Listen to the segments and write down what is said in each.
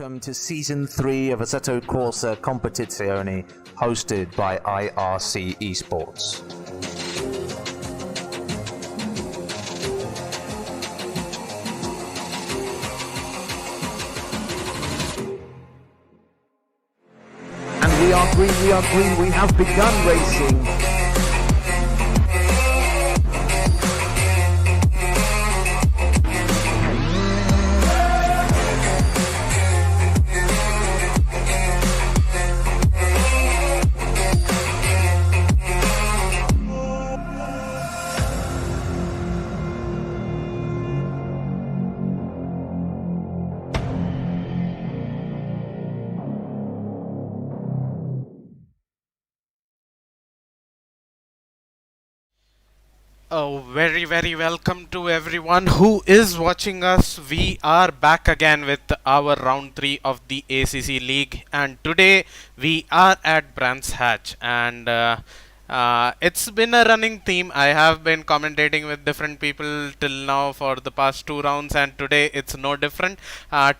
welcome to Season 3 of Assetto Corsa Competizione, hosted by IRC Esports. And we are green, we have begun racing. Oh, very welcome to everyone who is watching us. We are back again with our round 3 of the ACC League, and today we are at Brands Hatch, and it's been a running theme. I have been commentating with different people till now for the past 2 rounds, and today it's no different.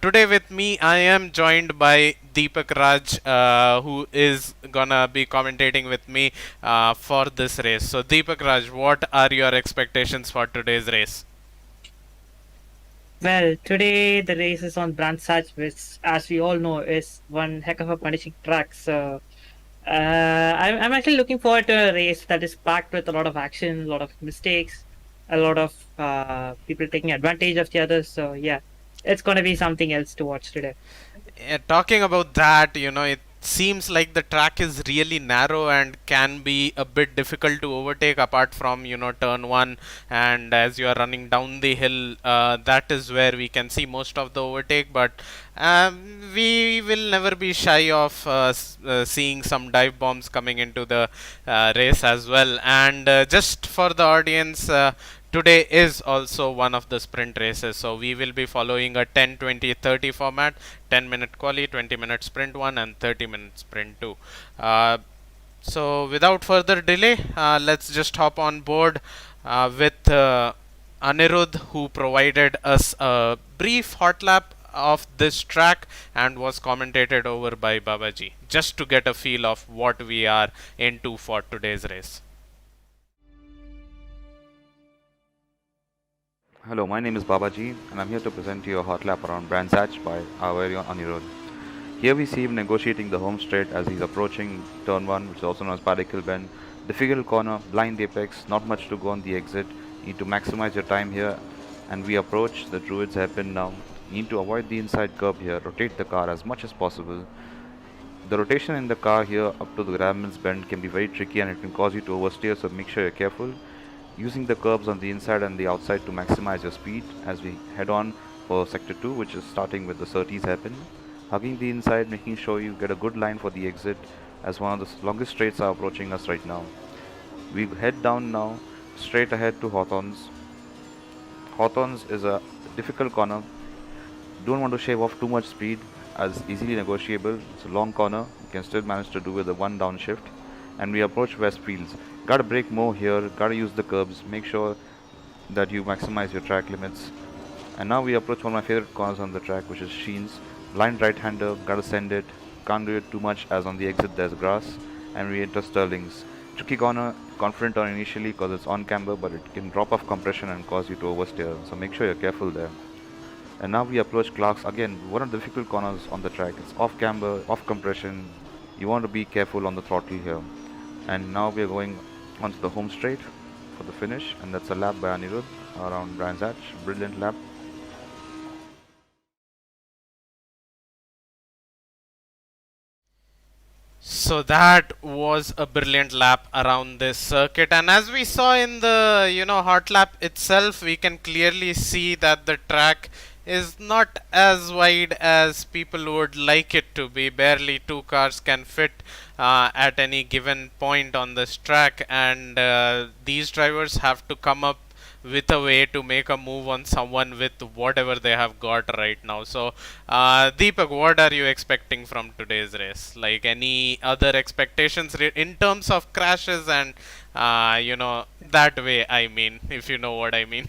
Today with me I am joined by Deepak Raj, who is gonna be commentating with me for this race. So Deepak Raj, what are your expectations for today's race? Well, today the race is on Brands Hatch, which, as we all know, is one heck of a punishing track. So, I'm actually looking forward to a race that is packed with a lot of action, a lot of mistakes, a lot of people taking advantage of the others. So, yeah, it's going to be something else to watch today. Talking about that, it seems like the track is really narrow and can be a bit difficult to overtake apart from, turn one. And as you are running down the hill, that is where we can see most of the overtake. But we will never be shy of seeing some dive bombs coming into the race as well. And just for the audience, today is also one of the sprint races, so we will be following a 10, 20, 30 format, 10-minute quali, 20-minute sprint 1 and 30-minute sprint 2. So without further delay, let's just hop on board with Anirudh, who provided us a brief hot lap of this track and was commentated over by Babaji, just to get a feel of what we are into for today's race. Hello, my name is Babaji and I'm here to present you a hot lap around Brands Hatch by our very own Anirudh. Here we see him negotiating the home straight as he's approaching turn 1, which is also known as Particle Bend. Difficult corner, blind apex, not much to go on the exit. You need to maximize your time here, and we approach the Druid's hairpin now. You need to avoid the inside curb here, rotate the car as much as possible. The rotation in the car here up to the Grabman's Bend can be very tricky and it can cause you to oversteer, so make sure you're careful. Using the curbs on the inside and the outside to maximize your speed as we head on for sector 2, which is starting with the Surtees hairpin. Hugging the inside, making sure you get a good line for the exit as one of the longest straights are approaching us right now. We head down now straight ahead to Hawthorns. Hawthorns is a difficult corner. Don't want to shave off too much speed as easily negotiable. It's a long corner, you can still manage to do with a one downshift. And we approach Westfields. Gotta brake more here, gotta use the curbs, make sure that you maximize your track limits. And now we approach one of my favorite corners on the track, which is Sheen's. Blind right hander, gotta send it, can't do it too much as on the exit there's grass. And we enter Sterling's. Tricky corner, confident on initially because it's on camber, but it can drop off compression and cause you to oversteer, so make sure you're careful there. And now we approach Clark's, again one of the difficult corners on the track. It's off camber, off compression, you want to be careful on the throttle here. And now we are going onto the home straight for the finish, and that's a lap by Anirudh around Brands Hatch. Brilliant lap. So that was a brilliant lap around this circuit, and as we saw in the hot lap itself, we can clearly see that the track is not as wide as people would like it to be. Barely 2 cars can fit at any given point on this track, and these drivers have to come up with a way to make a move on someone with whatever they have got right now. So Deepak, what are you expecting from today's race? Like, any other expectations in terms of crashes and that way, I mean, if you know what I mean.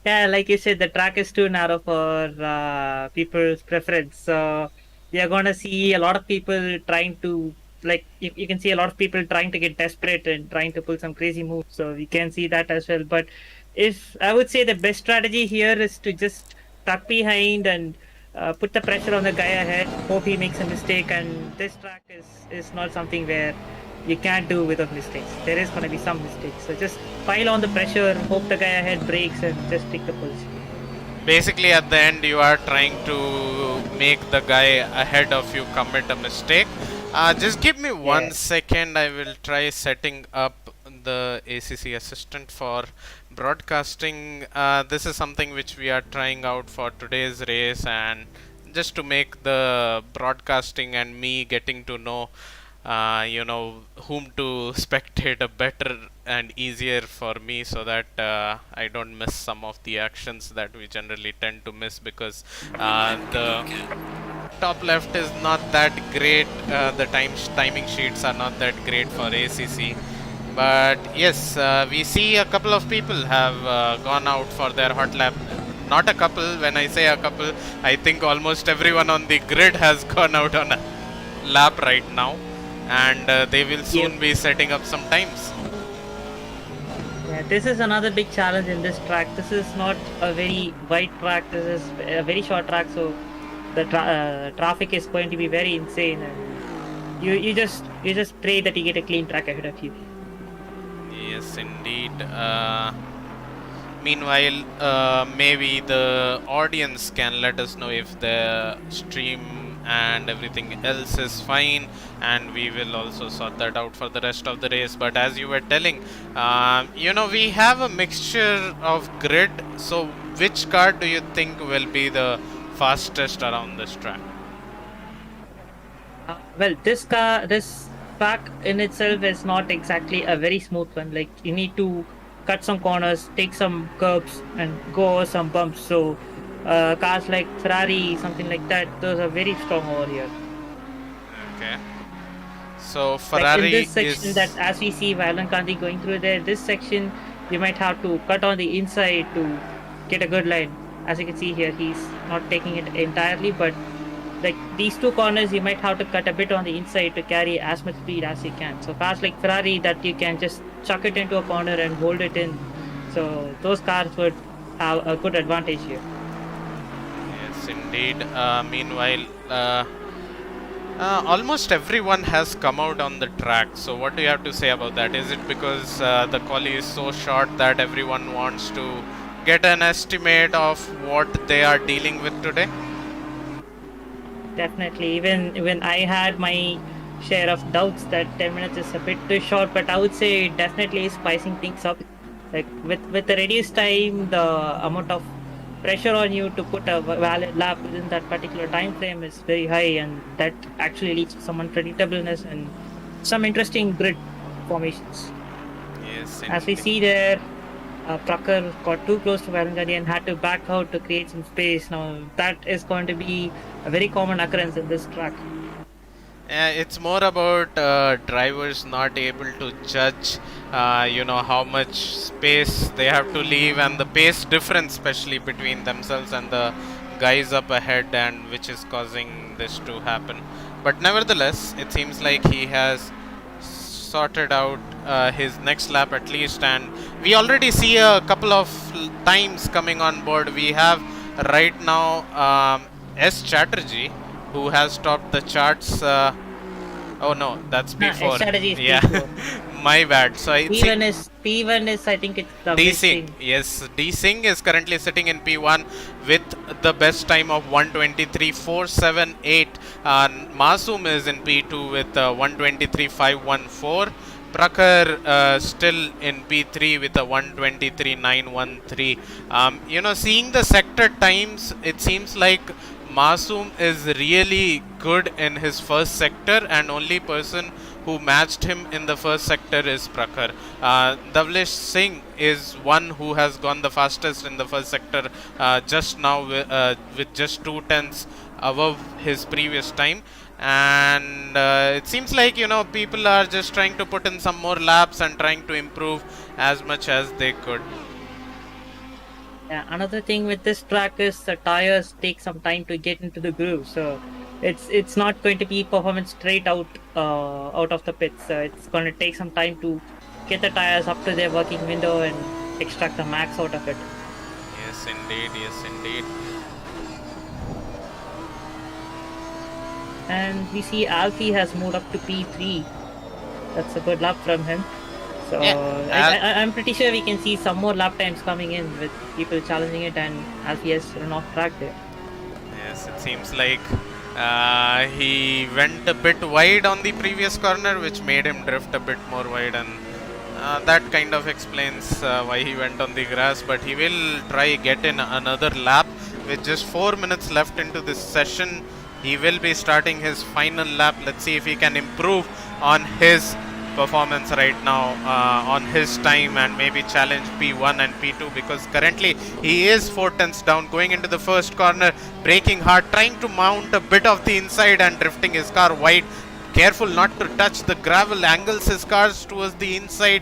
Yeah, like you said, the track is too narrow for people's preference. So we are gonna see a lot of people trying to like you can see a lot of people trying to get desperate and trying to pull some crazy moves. So we can see that as well. But if I would say the best strategy here is to just tuck behind and put the pressure on the guy ahead, hope he makes a mistake. And this track is not something where you can't do without mistakes. There is gonna be some mistakes. So just pile on the pressure, hope the guy ahead breaks, and just take the position. Basically, at the end, you are trying to make the guy ahead of you commit a mistake. Just give me 1 second. I will try setting up the ACC assistant for broadcasting. This is something which we are trying out for today's race, and just to make the broadcasting and me getting to know whom to spectate a better and easier for me, so that I don't miss some of the actions that we generally tend to miss, because the top left is not that great. The timing sheets are not that great for ACC. But yes, we see a couple of people have gone out for their hot lap. Not a couple, when I say a couple, I think almost everyone on the grid has gone out on a lap right now. And they will soon be setting up some times. Yeah, this is another big challenge in this track. This is not a very wide track. This is a very short track, so the traffic is going to be very insane. And you just pray that you get a clean track ahead of you. Yes, indeed. Meanwhile, maybe the audience can let us know if the stream and everything else is fine, and we will also sort that out for the rest of the race. But as you were telling, we have a mixture of grid. So which car do you think will be the fastest around this track? Well, this track in itself is not exactly a very smooth one. Like you need to cut some corners, take some curbs, and go over some bumps. So cars like Ferrari, something like that, those are very strong over here. Okay. So Ferrari like in this section is... that as we see Violent Gandhi going through there, this section you might have to cut on the inside to get a good line. As you can see here, he's not taking it entirely, but like these two corners you might have to cut a bit on the inside to carry as much speed as you can. So cars like Ferrari that you can just chuck it into a corner and hold it in. So those cars would have a good advantage here. Yes, indeed. Meanwhile, almost everyone has come out on the track. So what do you have to say about that? Is it because the quali is so short that everyone wants to get an estimate of what they are dealing with today? Definitely. Even I had my share of doubts that 10 minutes is a bit too short, but I would say it definitely is spicing things up. Like with the reduced time, the amount of pressure on you to put a valid lap within that particular time frame is very high, and that actually leads to some unpredictableness and some interesting grid formations. Yes, as we see there, Prakhar got too close to Valengadi and had to back out to create some space. Now that is going to be a very common occurrence in this track. It's more about drivers not able to judge how much space they have to leave, and the pace difference especially between themselves and the guys up ahead, and which is causing this to happen. But nevertheless, it seems like he has sorted out his next lap at least, and we already see a couple of times coming on board. We have right now S. Chatterjee, who has topped the charts. Oh no, that's P4. Yeah, my bad. So P1 is I think it's the D Singh. Yes, D Singh is currently sitting in P1 with the best time of 123.478. Masoom is in P2 with 123.514. Prakhar still in P3 with a 123.913. Seeing the sector times, it seems like Masoom is really good in his first sector, and only person who matched him in the first sector is Prakhar. Davlesh Singh is one who has gone the fastest in the first sector just now with just 2/10 above his previous time. And it seems like people are just trying to put in some more laps and trying to improve as much as they could. Yeah, another thing with this track is the tires take some time to get into the groove, so it's not going to be performance straight out of the pits. It's going to take some time to get the tires up to their working window and extract the max out of it. Yes, indeed. Yes, indeed. And we see Alfie has moved up to P3. That's a good lap from him. So Yeah, I'm pretty sure we can see some more lap times coming in with people challenging it, and Alfie has run off track there. Yes, it seems like he went a bit wide on the previous corner, which made him drift a bit more wide, and that kind of explains why he went on the grass. But he will try get in another lap with just 4 minutes left into this session. He will be starting his final lap. Let's see if he can improve on his performance right now, on his time, and maybe challenge P1 and P2, because currently he is 4 tenths down going into the first corner, braking hard, trying to mount a bit of the inside and drifting his car wide. Careful not to touch the gravel, angles his cars towards the inside,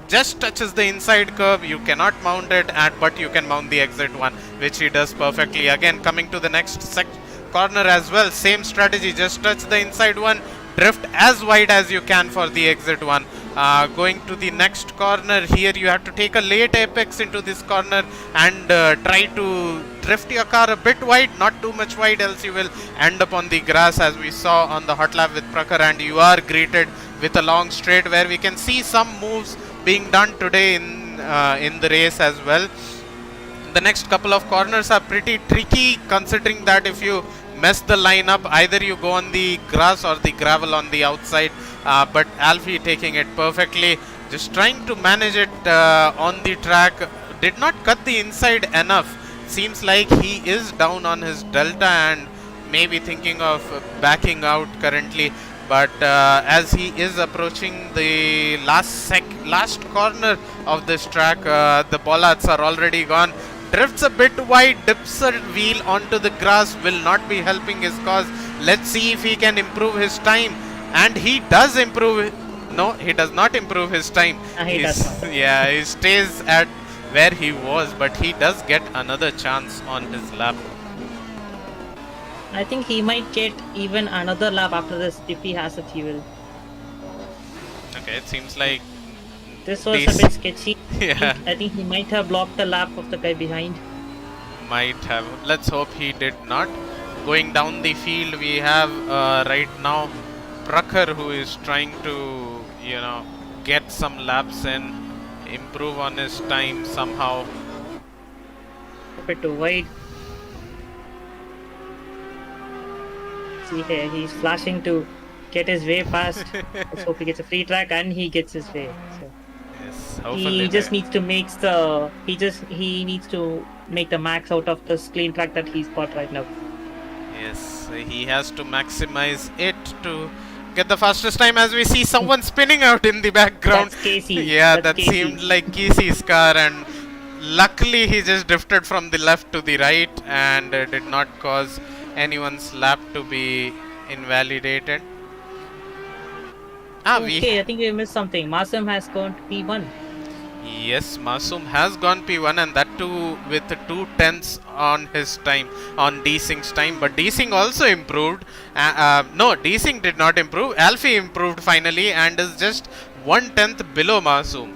just touches the inside curb. You cannot mount it, but you can mount the exit one, which he does perfectly. Again, coming to the next corner as well, same strategy, just touch the inside one, drift as wide as you can for the exit one. Going to the next corner, here you have to take a late apex into this corner and try to drift your car a bit wide, not too much wide, else you will end up on the grass, as we saw on the hot lap with Prakhar, and you are greeted with a long straight where we can see some moves being done today in the race as well. The next couple of corners are pretty tricky, considering that if you mess the line up, either you go on the grass or the gravel on the outside. But Alfie taking it perfectly, just trying to manage it on the track. Did not cut the inside enough. Seems like he is down on his delta and maybe thinking of backing out currently. But as he is approaching the last corner of this track, the bollards are already gone. Drifts a bit wide, dips a wheel onto the grass, will not be helping his cause. Let's see if he can improve his time. And he does improve. No, he does not improve his time. He does not. Yeah, he stays at where he was, but he does get another chance on his lap. I think he might get even another lap after this if he has the fuel. Okay, it seems like This was a bit sketchy. Yeah. I think he might have blocked the lap of the guy behind. Might have. Let's hope he did not. Going down the field, we have right now Prakhar, who is trying to, get some laps in, improve on his time somehow. A bit too wide. See here, he's flashing to get his way past. Let's hope he gets a free track and he gets his way. So Yes, hopefully. he just needs to make the he needs to make the max out of this clean track that he's got right now. Yes, he has to maximize it to get the fastest time, as we see someone spinning out in the background. That's Casey. Yeah, That's that Casey. seemed like Casey's car, and luckily he just drifted from the left to the right and did not cause anyone's lap to be invalidated. Okay, I think we missed something. Masum has gone to P1. Yes, Masum has gone P1, and that too with 2 tenths on his time, on D-Sync's time. But D-Sync also improved. No, D-Sync did not improve. Alfie improved finally and is just 1 tenth below Masum.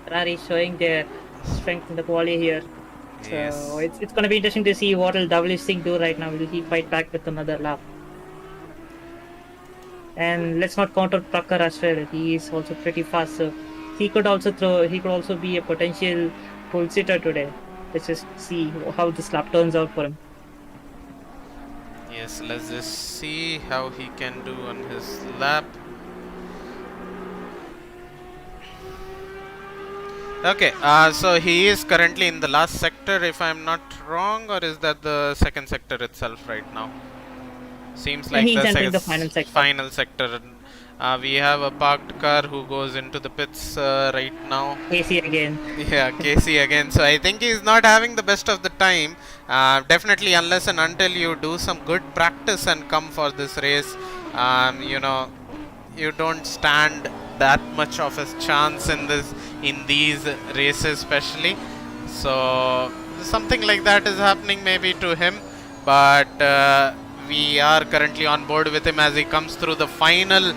Ferrari showing their strength in the quali here. So Yes. it's going to be interesting to see what will W-Sync do right now. Will he fight back with another lap? And let's not count out Prakhar as well. He is also pretty fast, so he could also be a potential pole sitter today. Let's just see how this lap turns out for him. Yes, let's just see how he can do on his lap. Okay, so he is currently in the last sector, if I'm not wrong, or is that the second sector itself right now? Seems like He's entering the final sector. Final sector. We have a parked car who goes into the pits right now. Casey again. Yeah, Casey again. So I think he's not having the best of the time. Definitely, unless and until you do some good practice and come for this race, you don't stand that much of a chance in these races, especially. So something like that is happening maybe to him, but we are currently on board with him as he comes through the final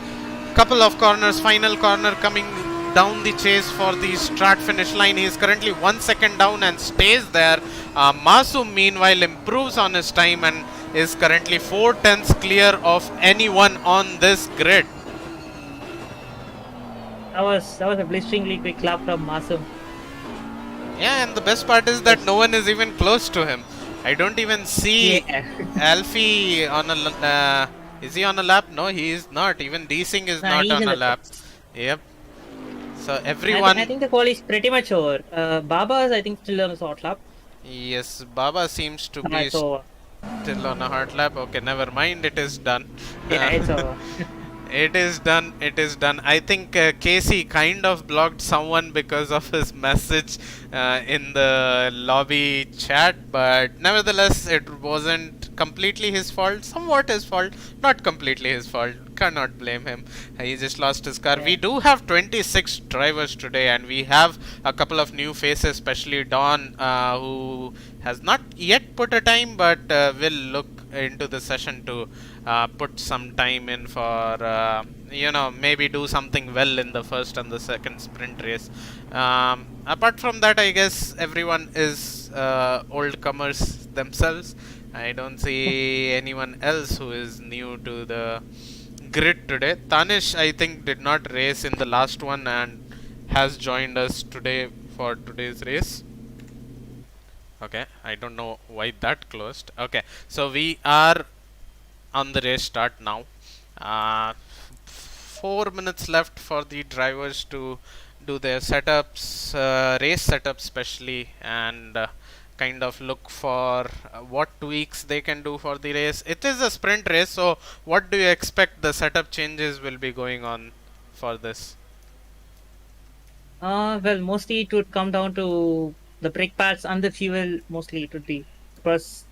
couple of corners. Final corner coming down the chase for the start finish line. He is currently 1 second down and stays there. Masum meanwhile improves on his time and is currently 4 tenths clear of anyone on this grid. That was a blisteringly quick lap from Masum. Yeah, and the best part is that no one is even close to him. I don't even see Alfie on a is he on a lap? No, he is not. Even D-Sing is not on a lap. Yep. So everyone... I think the call is pretty much over. Baba is, I think, still on a short lap. Yes, Baba seems to be still on a hard lap. Okay, never mind. It is done. Yeah, it's over. It is done. It is done. I think Casey kind of blocked someone because of his message in the lobby chat, but nevertheless, it wasn't completely his fault. Somewhat his fault. Not completely his fault. Cannot blame him. He just lost his car. Yeah. We do have 26 drivers today, and we have a couple of new faces, especially Don, who has not yet put a time, but will look into the session to put some time in for maybe do something well in the first and the second sprint race. Apart from that, I guess everyone is old comers themselves. I don't see anyone else who is new to the grid today. Tanish, I think, did not race in the last one and has joined us today for today's race. Okay, I don't know why that closed. Okay, so we are on the race start now. 4 minutes left for the drivers to do their setups, race setups especially, and kind of look for what tweaks they can do for the race. It is a sprint race, so what do you expect the setup changes will be going on for this? Well, mostly it would come down to the brake pads and the fuel. Mostly it would be because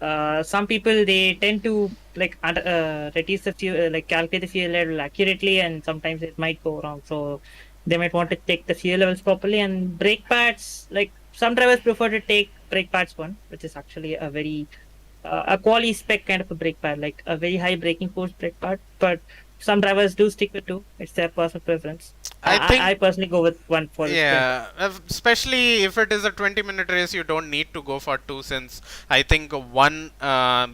some people, they tend to reduce the fuel, calculate the fuel level accurately, and sometimes it might go wrong. So they might want to take the fuel levels properly. And brake pads, some drivers prefer to take brake pads one, which is actually a very a quali spec kind of a brake pad, like a very high braking force brake pad. But some drivers do stick with two. It's their personal preference. I personally go with one for especially if it is a 20-minute race, you don't need to go for two, since I think one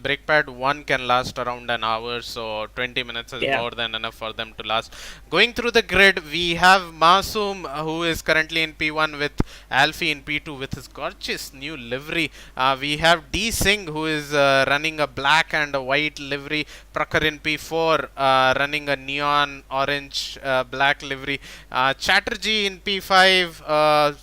brake pad one can last around an hour, so 20 minutes is more than enough for them to last. Going through the grid, we have Masum, who is currently in P1 with Alfie in P2 with his gorgeous new livery. We have D Singh, who is running a black and a white livery. Prakar in P4 running a neon orange black livery. Chatterjee in P5,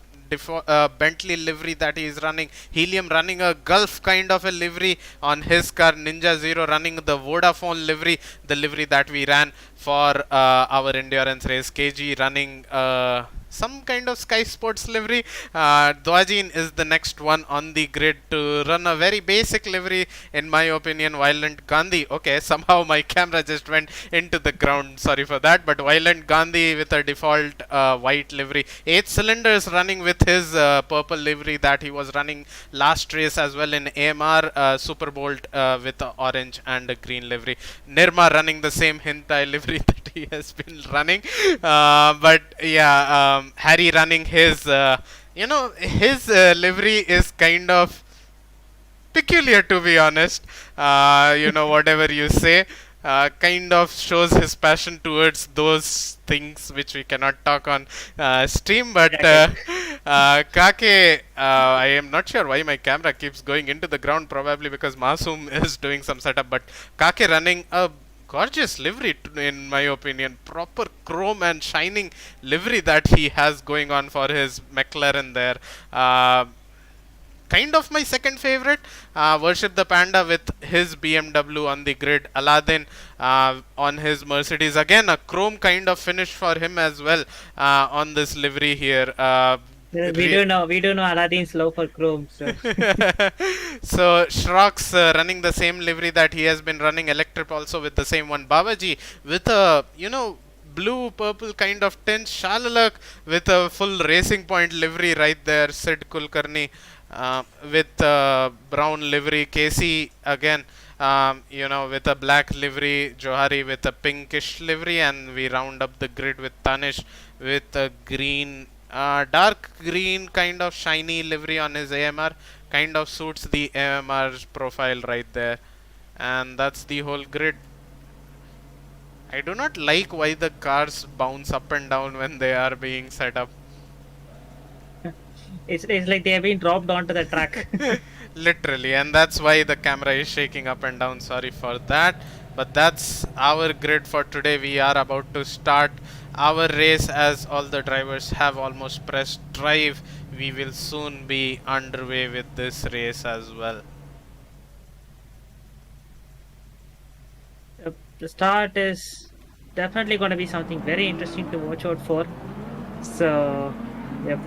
Bentley livery that he is running. Helium running a Gulf kind of a livery on his car. Ninja Zero running the Vodafone livery, the livery that we ran for our endurance race. KG running some kind of Sky Sports livery. Dwajin is the next one on the grid to run a very basic livery, in my opinion. Violent Gandhi. Okay, somehow my camera just went into the ground. Sorry for that. But Violent Gandhi with a default white livery. 8 cylinders running with his purple livery that he was running last race as well in AMR. Superbolt with orange and a green livery. Nirma running the same hentai livery that he has been running. But yeah, Harry running his, his livery is kind of peculiar, to be honest. Whatever you say, kind of shows his passion towards those things which we cannot talk on stream. But Kake, I am not sure why my camera keeps going into the ground, probably because Masum is doing some setup. But Kake running a gorgeous livery, in my opinion. Proper chrome and shining livery that he has going on for his McLaren there. Kind of my second favorite. Worship the Panda with his BMW on the grid. Aladdin on his Mercedes. Again, a chrome kind of finish for him as well on this livery here. We don't know Aladdin's love for chrome. So, so Shrox running the same livery that he has been running. Electric also with the same one. Babaji with a blue purple kind of tint. Shalalak with a full Racing Point livery right there. Sid Kulkarni with brown livery. Casey again, with a black livery. Johari with a pinkish livery, and we round up the grid with Tanish with a green, dark green kind of shiny livery on his AMR. Kind of suits the AMR's profile right there, and that's the whole grid. I do not like why the cars bounce up and down when they are being set up. It's like they have been dropped onto the track. Literally, and that's why the camera is shaking up and down. Sorry for that. But that's our grid for today. We are about to start our race as all the drivers have almost pressed drive. We will soon be underway with this race as well. The start is definitely going to be something very interesting to watch out for. So, yep,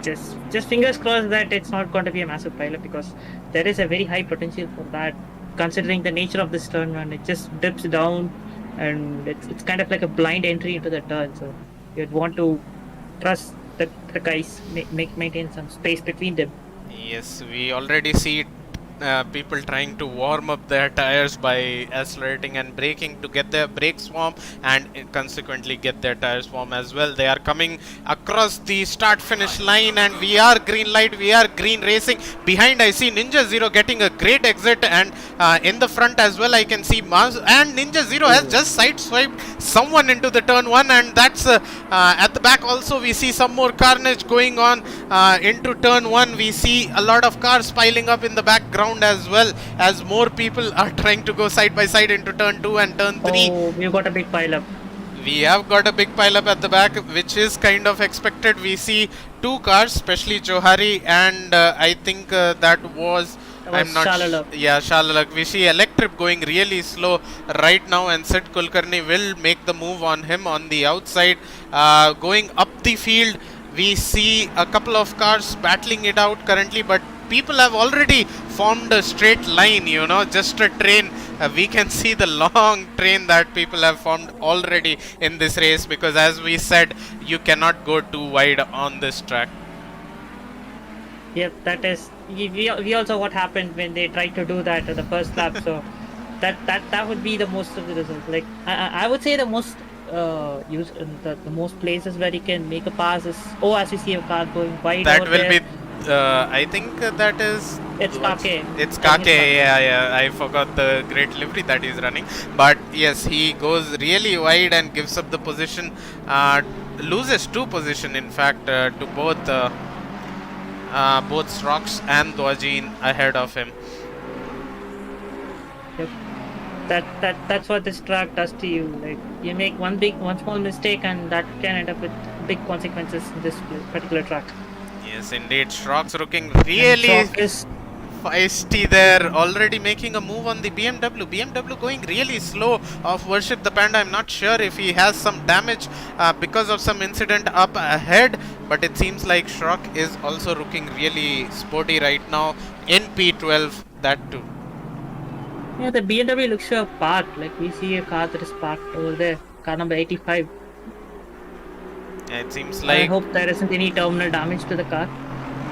just fingers crossed that it's not going to be a massive pileup, because there is a very high potential for that, considering the nature of this turn, and it just dips down, and it's kind of like a blind entry into the turn. So you'd want to trust that the guys maintain some space between them. Yes, we already see people trying to warm up their tires by accelerating and braking to get their brakes warm, and consequently get their tires warm as well. They are coming across the start finish line, and we are green light, we are green racing. Behind I see Ninja Zero getting a great exit, and in the front as well I can see Mars, and Ninja Zero has just sideswiped someone into the turn 1, and that's at the back also we see some more carnage going on into turn 1. We see a lot of cars piling up in the background as well, as more people are trying to go side by side into turn 2 and turn 3. Oh, we've got a big pileup. We have got a big pileup at the back, which is kind of expected. We see 2 cars, especially Johari, and I think that was I'm not Shalalak. We see Electrip going really slow right now, and Sid Kulkarni will make the move on him on the outside. Going up the field, we see a couple of cars battling it out currently, but people have already formed a straight line, just a train. We can see the long train that people have formed already in this race, because as we said, you cannot go too wide on this track. Yep, that is. We also what happened when they tried to do that at the first lap. So that would be the most of the results. Like I would say the most the most places where you can make a pass is as we see a car going wide. That over will there. be. I think that is. It's Kake. It's Kake. Yeah. I forgot the great livery that he's running. But yes, he goes really wide and gives up the position. Loses 2 position in fact to both Strox and Dwajin ahead of him. Yep. That's what this track does to you. Like, you make one small mistake, and that can end up with big consequences in this particular track. Yes, indeed. Strox looking really feisty there, already making a move on the BMW. BMW going really slow of Worship the Panda. I'm not sure if he has some damage because of some incident up ahead, but it seems like Strock is also looking really sporty right now in P12, that too. Yeah, the BMW looks to have parked. Like, we see a car that is parked over there, car number 85. It seems like... I hope there isn't any terminal damage to the car.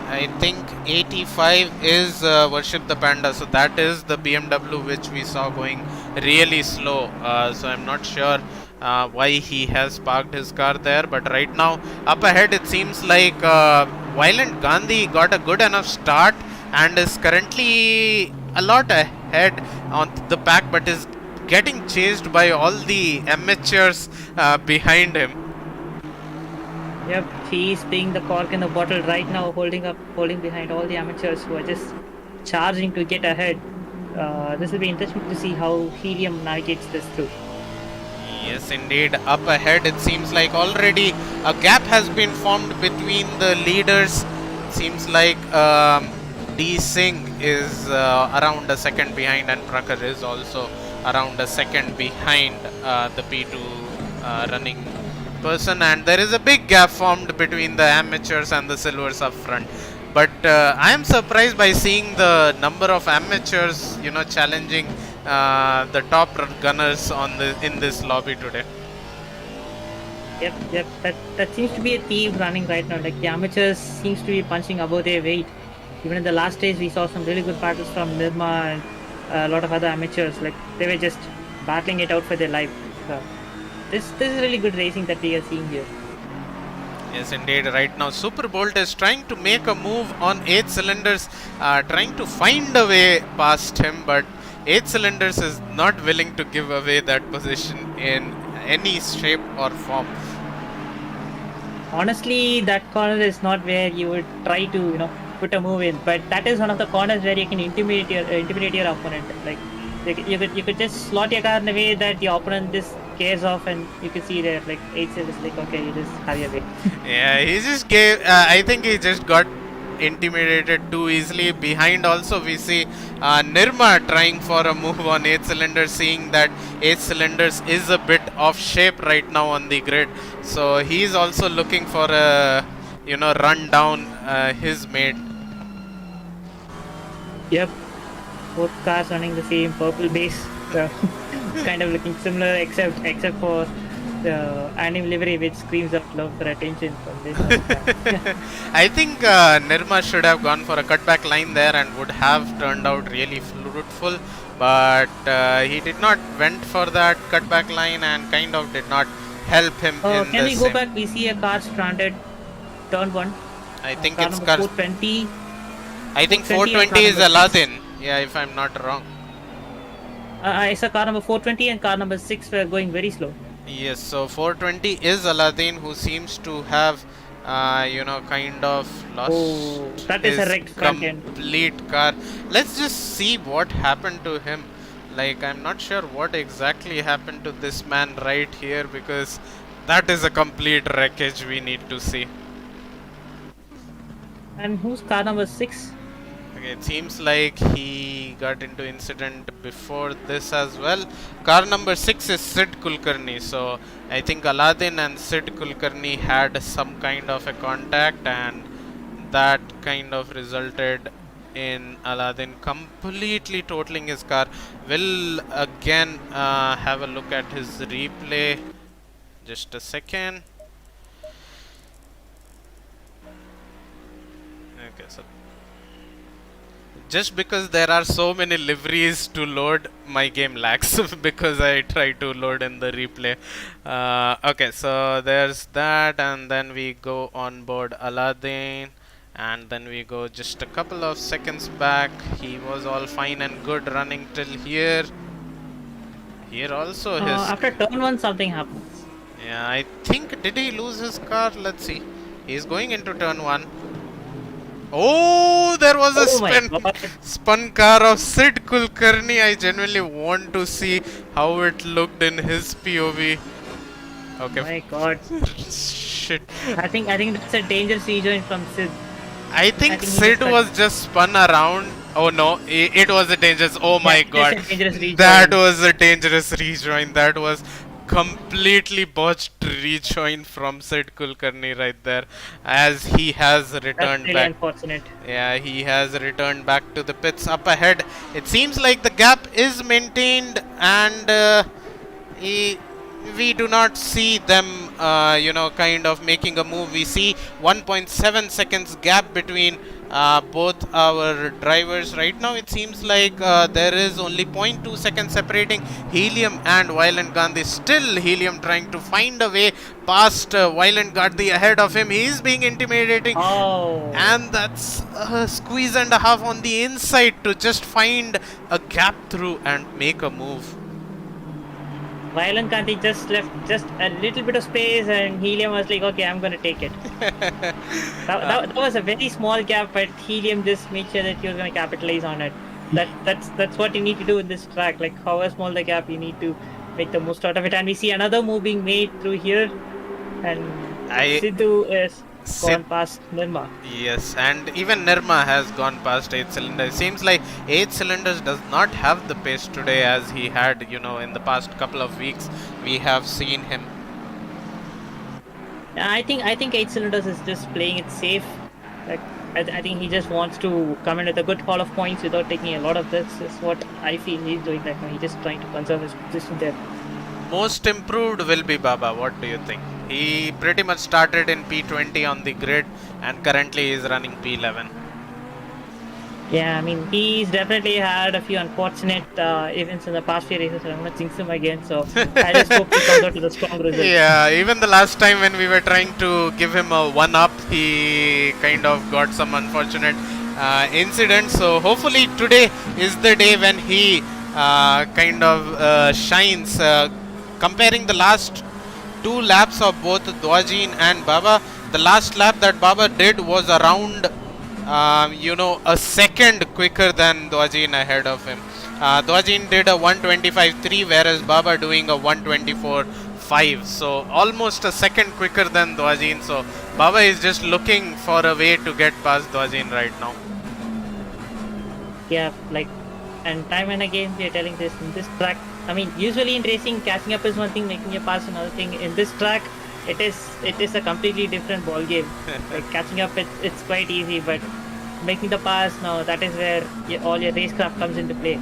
I think 85 is Worship the Panda, so that is the BMW which we saw going really slow. So I'm not sure why he has parked his car there, but right now up ahead it seems like Violent Gandhi got a good enough start and is currently a lot ahead on the pack, but is getting chased by all the amateurs behind him. Yep, he's being the cork in the bottle right now, holding behind all the amateurs who are just charging to get ahead. This will be interesting to see how Helium navigates this through. Yes, indeed. Up ahead, it seems like already a gap has been formed between the leaders. Seems like D Singh is around a second behind, and Prakhar is also around a second behind the P2 running person, and there is a big gap formed between the amateurs and the silvers up front. But I am surprised by seeing the number of amateurs, challenging the top gunners in this lobby today. Yep. That seems to be a theme running right now. Like, the amateurs seems to be punching above their weight. Even in the last days, we saw some really good battles from Nirma and a lot of other amateurs. Like they were just battling it out for their life. So, this is really good racing that we are seeing here. Yes, indeed. Right now, Super Bolt is trying to make a move on 8 cylinders, trying to find a way past him, but 8 cylinders is not willing to give away that position in any shape or form. Honestly, that corner is not where you would try to, put a move in. But that is one of the corners where you can intimidate your opponent. Like you could just slot your car in a way that the opponent just scares off, and you can see there like 8 is like, okay, you just have your way. Yeah, he just gave. I think he just got intimidated too easily. Behind also we see Nirma trying for a move on 8 cylinders, seeing that 8 cylinders is a bit off shape right now on the grid, so he's also looking for a run down his mate. Yep, both cars running the same purple base, so kind of looking similar except for the anime livery, which screams of love for attention from this. I think Nirma should have gone for a cutback line there and would have turned out really fruitful, but he did not went for that cutback line and kind of did not help him in can the we go back? We see a car stranded, turn 1. I think car it's number 420. I think 420 is Aladdin. Yeah, if I'm not wrong. I saw car number 420 and car number 6 were going very slow. Yes, so 420 is Aladdin, who seems to have, kind of lost that is a his wrecked front end. complete car. Let's just see what happened to him. Like, I'm not sure what exactly happened to this man right here, because that is a complete wreckage we need to see. And who's car number 6? Okay, it seems like he got into incident before this as well. Car number 6 is Sid Kulkarni. So I think Aladdin and Sid Kulkarni had some kind of a contact, and that kind of resulted in Aladdin completely totaling his car. We'll again have a look at his replay. Just a second. Okay, so just because there are so many liveries to load, my game lags because I try to load in the replay. Okay, so there's that, and then we go on board Aladdin, and then we go just a couple of seconds back. He was all fine and good running till here. Here also his... after turn 1 something happens. Yeah, I think, did he lose his car? Let's see. He's going into turn 1. Oh, there was a spun car of Sid Kulkarni. I genuinely want to see how it looked in his POV. Okay. My God. Shit. I think that's a dangerous rejoin from Sid. I think Sid was just spun around. Oh no, it was a dangerous. Oh my God. That was a dangerous rejoin. That was completely botched rejoin from Sid Kulkarni right there, as he has returned That's really back. Unfortunate. Yeah, he has returned back to the pits up ahead. It seems like the gap is maintained, and we do not see them, kind of making a move. We see 1.7 seconds gap between both our drivers. Right now it seems like there is only 0.2 seconds separating Helium and Violent Gandhi. Still Helium trying to find a way past Violent Gandhi ahead of him. He is being intimidating, and that's a squeeze and a half on the inside to just find a gap through and make a move. Violent Gandhi just left just a little bit of space, and Helium was like, okay, I'm gonna take it. that was a very small gap, but Helium just made sure that he was gonna capitalize on it. That's what you need to do in this track. Like, however small the gap, you need to make the most out of it. And we see another move being made through here, and Sidhu is gone past Nirma. Yes, and even Nirma has gone past 8 cylinders. Seems like 8 cylinders does not have the pace today as he had, in the past couple of weeks. We have seen him. I think 8 cylinders is just playing it safe. Like, I think he just wants to come in with a good haul of points without taking a lot of this. Is what I feel he's doing right now. He's just trying to conserve his position there. Most improved will be Baba. What do you think? He pretty much started in P20 on the grid and currently is running P11. Yeah, I mean, he's definitely had a few unfortunate events in the past few races, and I'm going to jinx him again. So I just hope he comes out with a strong result. Yeah, even the last time when we were trying to give him a one up, he kind of got some unfortunate incident. So hopefully today is the day when he kind of shines. Comparing the last two laps of both Dwajin and Baba, the last lap that Baba did was around a second quicker than Dwajin ahead of him. Dwajin did a 125.3, whereas Baba doing a 124.5. So almost a second quicker than Dwajin. So Baba is just looking for a way to get past Dwajin right now. Yeah, like, and time and again we are telling this in this track. I mean, usually in racing, catching up is one thing, making a pass another thing. In this track, it is a completely different ball game. Like catching up, it's quite easy, but making the pass, no, that is where all your racecraft comes into play.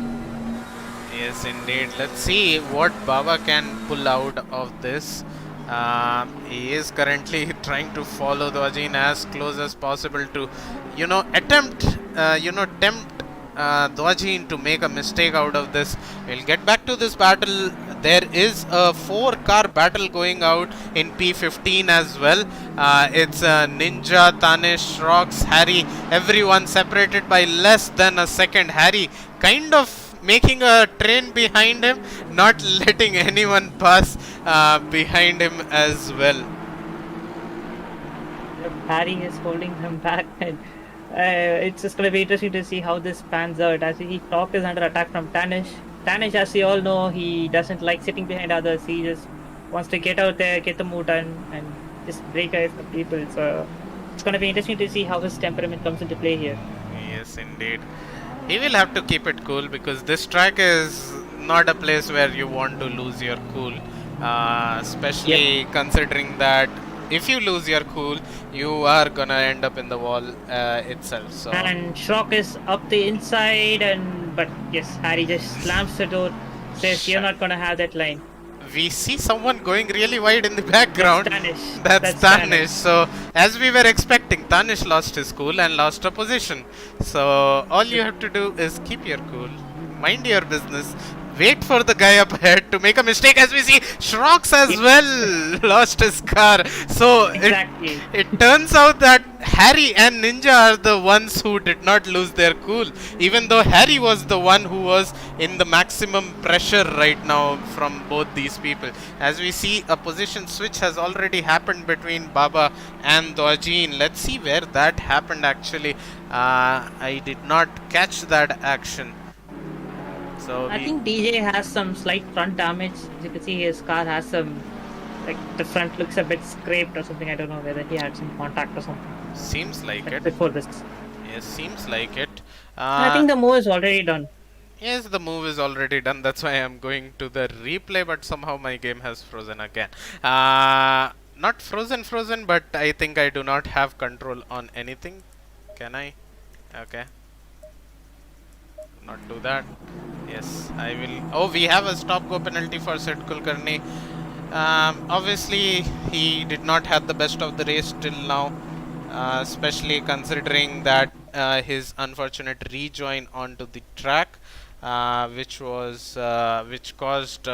Yes, indeed. Let's see what Baba can pull out of this. He is currently trying to follow Dwajin as close as possible to, tempt Dwajin to make a mistake out of this. We'll get back to this battle. There is a 4-car battle going out in P15 as well. It's Ninja, Tanish, Rox, Harry, everyone separated by less than a second. Harry kind of making a train behind him, not letting anyone pass behind him as well. Harry is holding them back, and it's just going to be interesting to see how this pans out. As he Talk is under attack from Tanish. Tanish, as we all know, he doesn't like sitting behind others. He just wants to get out there, get the move done, and just break away from people. So it's going to be interesting to see how his temperament comes into play here. Yes, indeed. He will have to keep it cool because this track is not a place where you want to lose your cool, especially considering that if you lose your cool, you are gonna end up in the wall itself. So And Shrock is up the inside, but yes, Harry just slams the door, says you're not gonna have that line. we see someone going really wide in the background. That's Tanish. So as we were expecting, Tanish lost his cool and lost a position. So all you have to do is keep your cool, mind your business, wait for the guy up ahead to make a mistake. As we see, Shrox as well lost his car. So Exactly. it turns out that Harry and Ninja are the ones who did not lose their cool, even though Harry was the one who was in the maximum pressure right now from both these people. As we see, a position switch has already happened between Baba and Dwajin. Let's see where that happened actually. I did not catch that action. So I think DJ has some slight front damage. As you can see, his car has some, like, the front looks a bit scraped or something. I don't know whether he had some contact or something. seems like it. Before this. Yes, seems like it. I think the move is already done. Yes, the move is already done. That's why I'm going to the replay, but somehow my game has frozen again. Not frozen, but I think I do not have control on anything. Can I? Okay. Not do that. Yes, I will. Oh, we have a stop go penalty for Sid Kulkarni. Obviously, he did not have the best of the race till now, especially considering that his unfortunate rejoin onto the track, which caused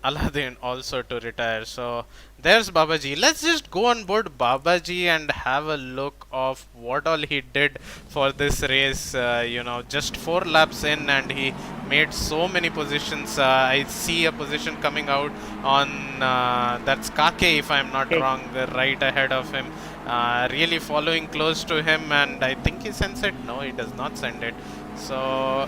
Aladdin also to retire. So there's Babaji. Let's just go on board Babaji and have a look of what all he did for this race. Just 4 laps in and he made so many positions. I see a position coming out on that's Kake, if I'm not wrong, right ahead of him. Really following close to him, and I think he sends it. No, he does not send it. So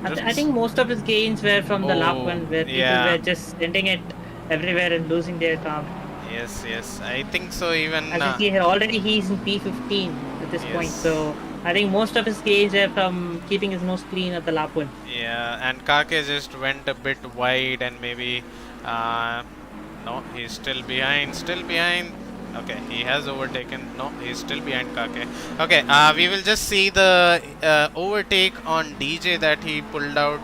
I think most of his gains were from the lap one, where people were just sending it everywhere and losing their calm. Yes, I think so. Even as you see here, already he's in P15 at this point, so I think most of his gains are from keeping his nose clean at the lap one. Yeah, and Kake just went a bit wide, and maybe no, he's still behind. Okay, he has overtaken. No, he's still behind Kake. Okay, we will just see the overtake on DJ that he pulled out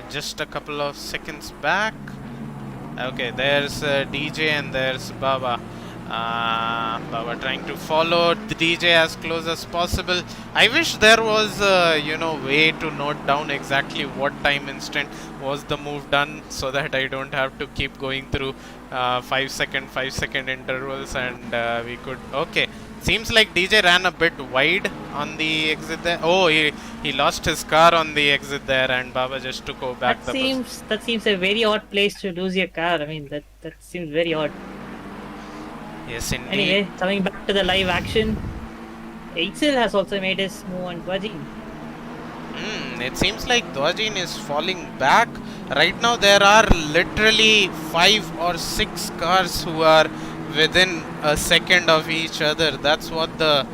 just a couple of seconds back. Okay, there's DJ and there's Baba. Baba trying to follow the DJ as close as possible. I wish there was way to note down exactly what time instant was the move done, so that I don't have to keep going through 5 second intervals, and we could. Okay, seems like DJ ran a bit wide on the exit there. Oh, he lost his car on the exit there, and Baba just took over back That seems a very odd place to lose your car. I mean, that seems very odd. Yes, indeed. Anyway, coming back to the live action, Excel has also made his move on Dwajin. It seems like Dwajin is falling back. Right now there are literally 5 or 6 cars who are within a second of each other. That's what the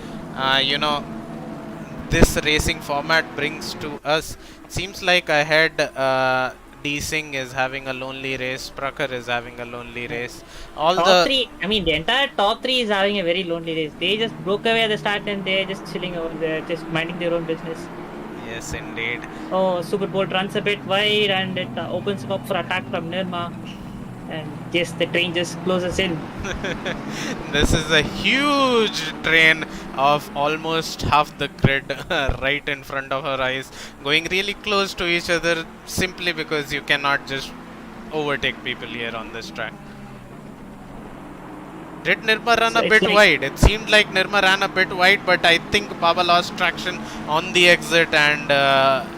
this racing format brings to us. Seems like ahead D Singh is having a lonely race, Prakar is having a lonely race. The entire top three is having a very lonely race. They just broke away at the start and they're just chilling over there, just minding their own business. Yes, indeed. Oh, Super Bolt runs a bit wide and it opens him up for attack from Nirma. And yes, the train just closes in. This is a huge train of almost half the grid right in front of our eyes, going really close to each other simply because you cannot just overtake people here on this track. Did Nirma run a bit wide? It seemed like Nirma ran a bit wide, but I think Baba lost traction on the exit and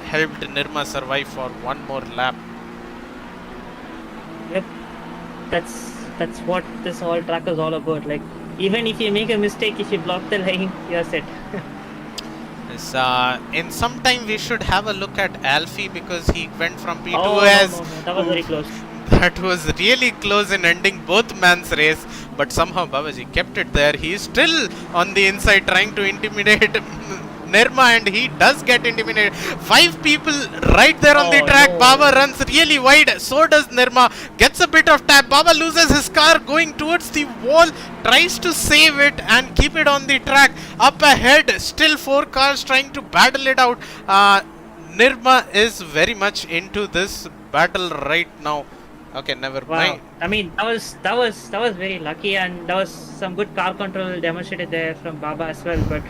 helped Nirma survive for one more lap. Yep. That's what this whole track is all about. Like, even if you make a mistake, if you block the line, you're set. Yes, in some time we should have a look at Alfie, because he went from P2 No, that was very close. That was really close in ending both man's race, but somehow Babaji kept it there. He is still on the inside trying to intimidate Nirma, and he does get intimidated. 5 people right there on the track. No. Baba runs really wide, so does Nirma. Gets a bit of tap. Baba loses his car going towards the wall, tries to save it and keep it on the track. Up ahead, still 4 cars trying to battle it out. Nirma is very much into this battle right now. Okay, never mind. I mean, that was very lucky, and that was some good car control demonstrated there from Baba as well. But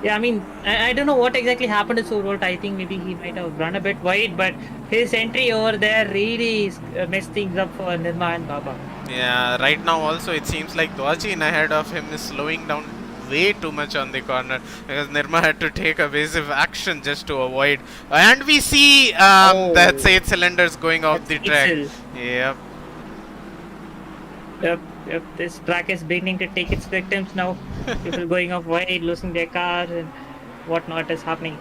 yeah, I mean, I don't know what exactly happened to Survolt. I think maybe he might have run a bit wide, but his entry over there really messed things up for Nirma and Baba. Yeah, right now also it seems like Dwajin ahead of him is slowing down way too much on the corner, because Nirma had to take evasive action just to avoid. And we see that's 8 cylinders going off the track. Yep. Yep, this track is beginning to take its victims now. People going off wide, losing their cars and whatnot is happening.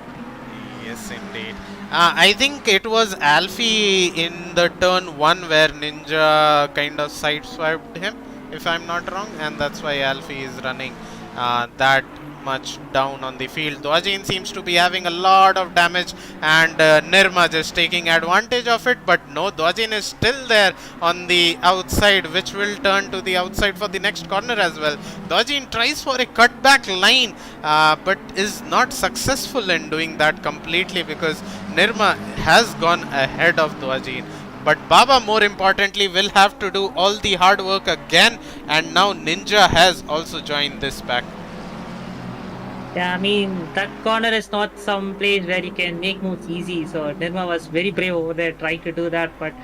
Yes, indeed. I think it was Alfie in the turn 1 where Ninja kind of sideswiped him, if I'm not wrong, and that's why Alfie is running that much down on the field. Dwajin seems to be having a lot of damage, and Nirma just taking advantage of it, but no, Dwajin is still there on the outside, which will turn to the outside for the next corner as well. Dwajin tries for a cutback line, but is not successful in doing that completely, because Nirma has gone ahead of Dwajin. But Baba, more importantly, will have to do all the hard work again, and now Ninja has also joined this pack. Yeah, I mean, that corner is not some place where you can make moves easy, so Nirma was very brave over there trying to do that. But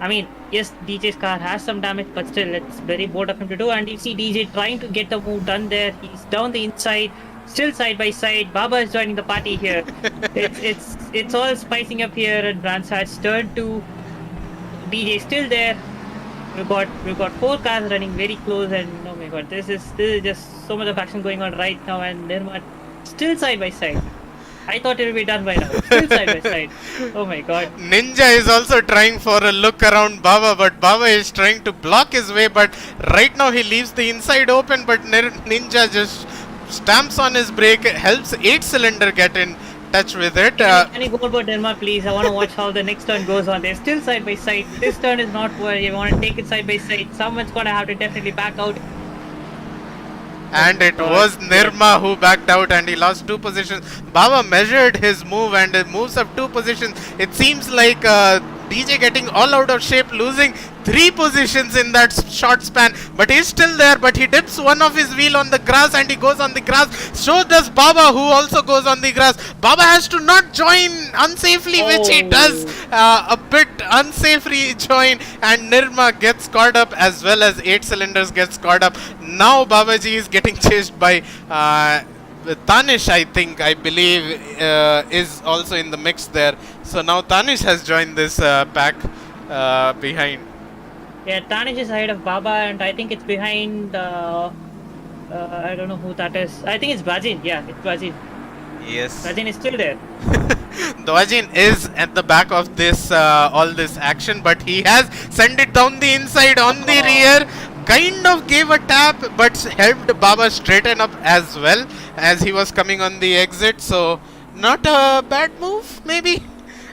I mean, yes, DJ's car has some damage, but still it's very bold of him to do. And you see DJ trying to get the move done there. He's down the inside, still side by side. Baba is joining the party here. it's all spicing up here at Brandsat's turn 2. DJ still there. We've got 4 cars running very close, and oh my god, this is just so much of action going on right now, and Nirma still side by side. I thought it would be done by now. Still side by side. Oh my god. Ninja is also trying for a look around Baba, but Baba is trying to block his way, but right now he leaves the inside open, but Ninja just stamps on his brake, helps 8 cylinder get in touch with it. Can you go about Nirma, please? I want to watch how the next turn goes on. They're still side by side. This turn is not where you want to take it side by side. Someone's going to have to definitely back out. And it was Nirma who backed out, and he lost 2 positions. Baba measured his move and moves up 2 positions. It seems like DJ getting all out of shape, losing 3 positions in that short span, but he's still there. But he dips one of his wheel on the grass and he goes on the grass. So does Baba, who also goes on the grass. Baba has to not join unsafely, which he does. A bit unsafely join, and Nirma gets caught up as well as 8 cylinders gets caught up. Now Babaji is getting chased by Tanish, I believe, is also in the mix there. So now Tanish has joined this pack behind. Yeah, Tanish is ahead of Baba, and I think it's behind. I don't know who that is. I think it's Bajin. Yeah, it's Bajin. Yes. Bajin is still there. Dwajin is at the back of this all this action, but he has sent it down the inside on the rear. Kind of gave a tap, but helped Baba straighten up as well as he was coming on the exit. So not a bad move, maybe,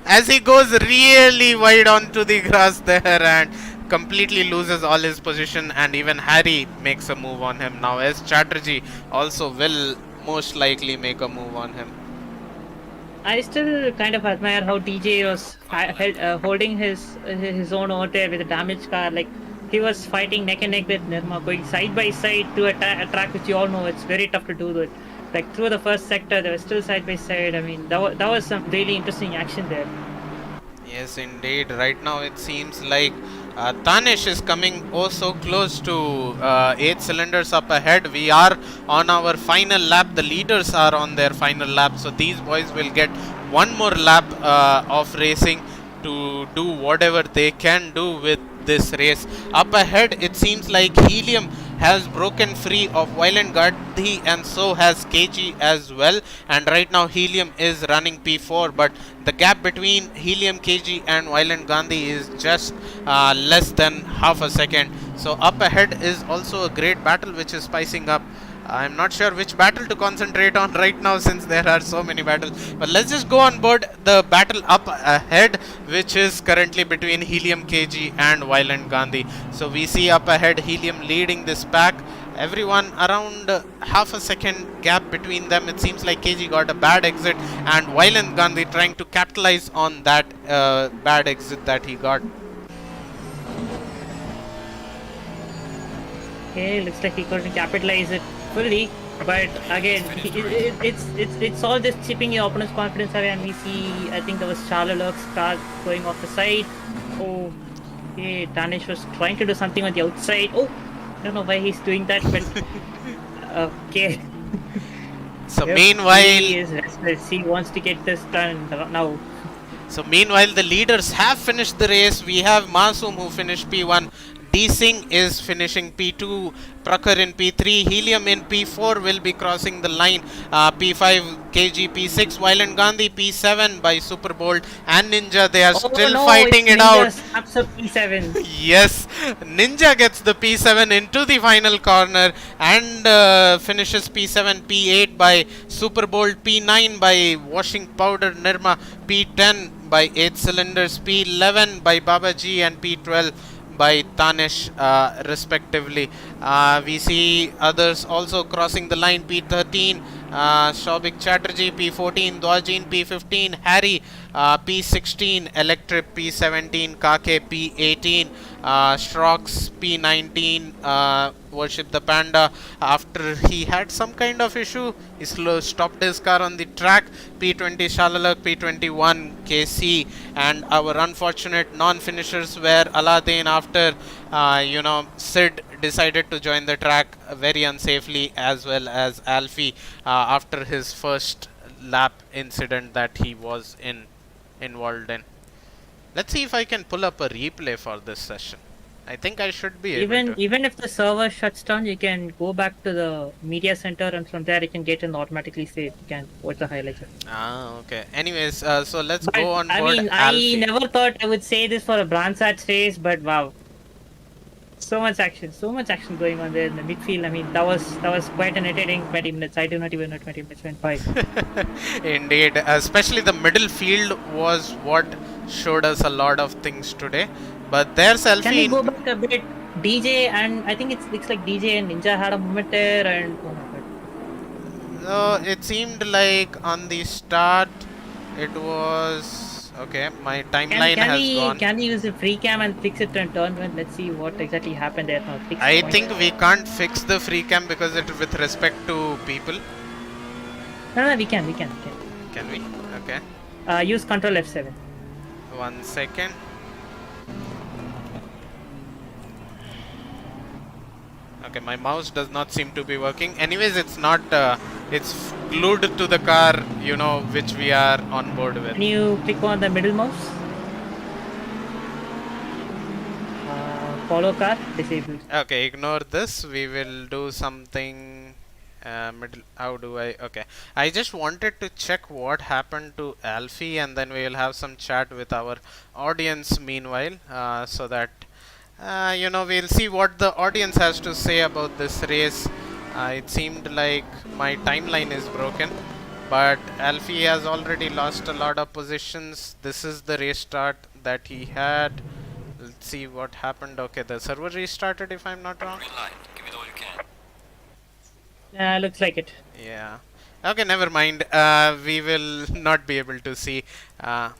as he goes really wide onto the grass there and completely loses all his position, and even Harry makes a move on him. Now S. Chatterjee also will most likely make a move on him. I still kind of admire how DJ was holding his own over there with a damaged car. Like, he was fighting neck and neck with Nirma, going side by side to a track which you all know it's very tough to do. That, like, through the first sector, they were still side by side. I mean, that was some really interesting action there. Yes, indeed. Right now it seems like Tanish is coming oh so close to 8 cylinders up ahead. We are on our final lap. The leaders are on their final lap. So these boys will get one more lap of racing to do whatever they can do with this race. Up ahead, it seems like Helium has broken free of Violent Gandhi, and so has KG as well. And right now Helium is running P4, but the gap between Helium, KG and Violent Gandhi is just less than half a second. So up ahead is also a great battle which is spicing up. I'm not sure which battle to concentrate on right now since there are so many battles. But let's just go on board the battle up ahead, which is currently between Helium, KG and Violent Gandhi. So we see up ahead Helium leading this pack. Everyone around half a second gap between them. It seems like KG got a bad exit and Violent Gandhi trying to capitalize on that bad exit that he got. Okay, looks like he couldn't capitalize it fully, but again, it's all just chipping your opponent's confidence away. And we see, I think there was Charlotte's car going off the side. Oh, okay, Tanish was trying to do something on the outside. Oh, I don't know why he's doing that, but okay. So Yep, meanwhile, he is restless. He wants to get this done now. So meanwhile, the leaders have finished the race. We have Masoom who finished P1. D Singh is finishing P2, Prakhar in P3, Helium in P4 will be crossing the line, P5, KG, P6, Violent Gandhi, P7 by Super Bolt and Ninja. They are still fighting it out. Snaps up P7. Yes, Ninja gets the P7 into the final corner and finishes P7, P8 by Super Bolt, P9 by Washing Powder Nirma, P10 by 8 cylinders, P11 by Babaji and P12 by Tanish respectively. We see others also crossing the line. P13 Shobik Chatterjee, P14 Dwajin, P15 Harry, P16 Electric, P17 Kake, P18 Strox, P19 Worship the Panda. After he had some kind of issue, he stopped his car on the track. P20 Shalalak, P21 KC, and our unfortunate non-finishers were Aladdin after Sid decided to join the track very unsafely, as well as Alfie after his first lap incident that he was involved in. Let's see if I can pull up a replay for this session. I think I should be able to. Even if the server shuts down, you can go back to the media center, and from there you can get in automatically save. You can watch the highlights. Okay. Anyways, so let's go on board. I mean, Alfie. I never thought I would say this for a Brandsatch race, but wow. So much action going on there in the midfield. I mean, that was quite an entertaining 20 minutes. I do not even know 20 minutes went by. Indeed, especially the middle field was what showed us a lot of things today. But there's Alfie. Can we go back a bit? DJ and I think it looks like DJ and Ninja had a moment there, and oh my god. So it seemed like on the start it was Okay, my timeline has gone. can we use the free cam and fix it in turn one? Let's see what exactly happened there. No, fix I point. think we can't fix the free cam because it with respect to people. No, we can. Can we? Okay. Use Control F7. 1 second. Okay, my mouse does not seem to be working. Anyways, it's not. It's glued to the car, you know, which we are on board with. Can you click on the middle mouse? Follow car disabled. Okay, ignore this. We will do something. Middle. How do I? Okay. I just wanted to check what happened to Alfie, and then we will have some chat with our audience meanwhile, so that you know, we'll see what the audience has to say about this race. It seemed like my timeline is broken, but Alfie has already lost a lot of positions. This is the race start that he had. Let's see what happened. Okay, the server restarted if I'm not wrong. Green light. Give it all you can. Looks like it. Yeah. Okay, never mind. We will not be able to see. I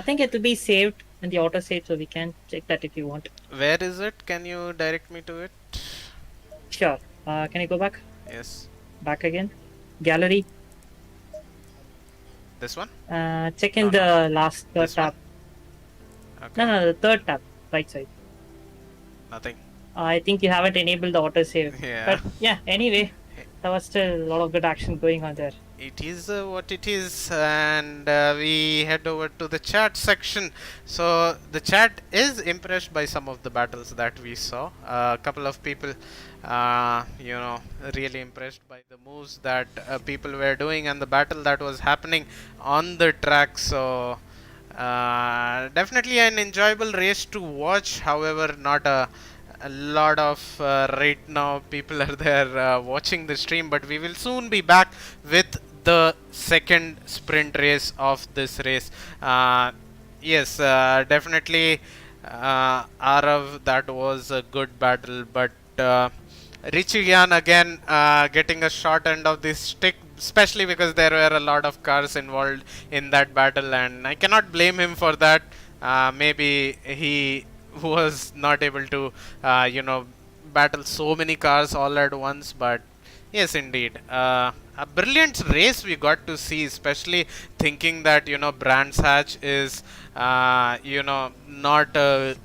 think it will be saved in the auto save, so we can check that if you want. Where is it? Can you direct me to it? Sure. Can you go back? Yes. Back again. Gallery. This one? Check in No, the last third This one? tab. Okay. No, the third tab, right side. Nothing. I think you haven't enabled the auto save. Yeah. But yeah, anyway, there was still a lot of good action going on there. It is what it is, and we head over to the chat section. So the chat is impressed by some of the battles that we saw. A couple of people, you know, really impressed by the moves that people were doing and the battle that was happening on the track. So definitely an enjoyable race to watch. However, not a lot of right now people are there watching the stream, but we will soon be back with the second sprint race of this race. Yes, definitely, Arav, that was a good battle, but Richigan again getting a short end of this stick, especially because there were a lot of cars involved in that battle, and I cannot blame him for that. Maybe he was not able to, you know, battle so many cars all at once, but yes, indeed. A brilliant race we got to see, especially thinking that, you know, Brands Hatch is, you know, not a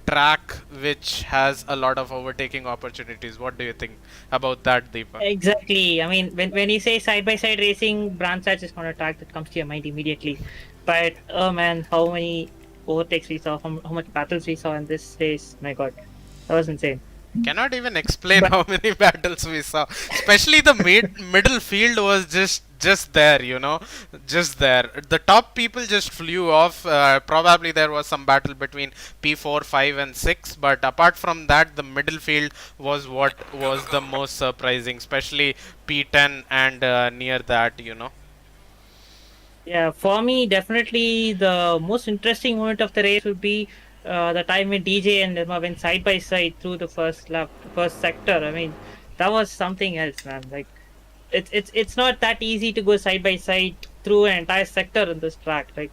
track which has a lot of overtaking opportunities. What do you think about that, Deepa? Exactly. I mean, when you say side by side racing, Brands Hatch is not a track that comes to your mind immediately. But oh man, how many overtakes we saw, how much battles we saw in this race. My god, that was insane. Cannot even explain how many battles we saw. Especially the middle field was just there, you know, just there. The top people just flew off. Probably there was some battle between P4, 5 and 6, but apart from that, the middle field was what was the most surprising, especially P10 and near that, you know. Yeah, for me, definitely the most interesting moment of the race would be the time when DJ and Nirma went side by side through the first lap, first sector. I mean, that was something else, man. Like, it's not that easy to go side by side through an entire sector in this track. Like,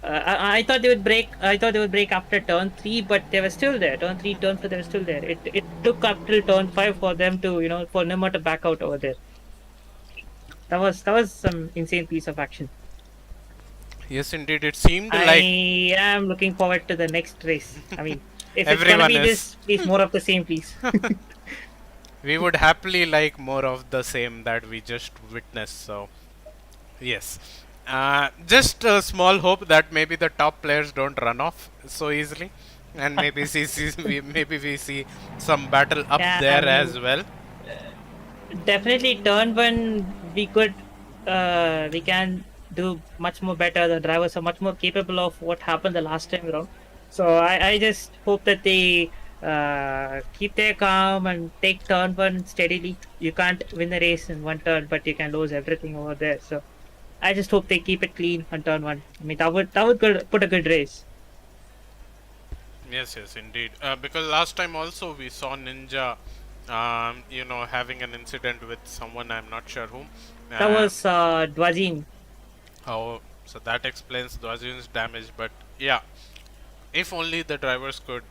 I thought they would break. I thought they would break after turn 3, but they were still there. Turn 3, turn 4, they were still there. It took up till turn 5 for them to, you know, for Nirma to back out over there. That was some insane piece of action. Yes, indeed. It seemed I like am looking forward to the next race. I mean, if it's Everyone gonna be is. this, please more of the same, please. we would happily like more of the same that we just witnessed. So, yes. Just a small hope that maybe the top players don't run off so easily, and maybe maybe we see some battle up Yeah, there I mean, as well. Definitely, turn 1 we could, we can do much more better. The drivers are much more capable of what happened the last time around. So I just hope that they keep their calm and take turn 1 steadily. You can't win the race in one turn, but you can lose everything over there. So I just hope they keep it clean on turn 1. I mean, that would put a good race. Yes, yes, indeed. Because last time also we saw Ninja, you know, having an incident with someone. I'm not sure whom. That was Dwajin. Oh, So that explains Dwajin's damage. But yeah, if only the drivers could,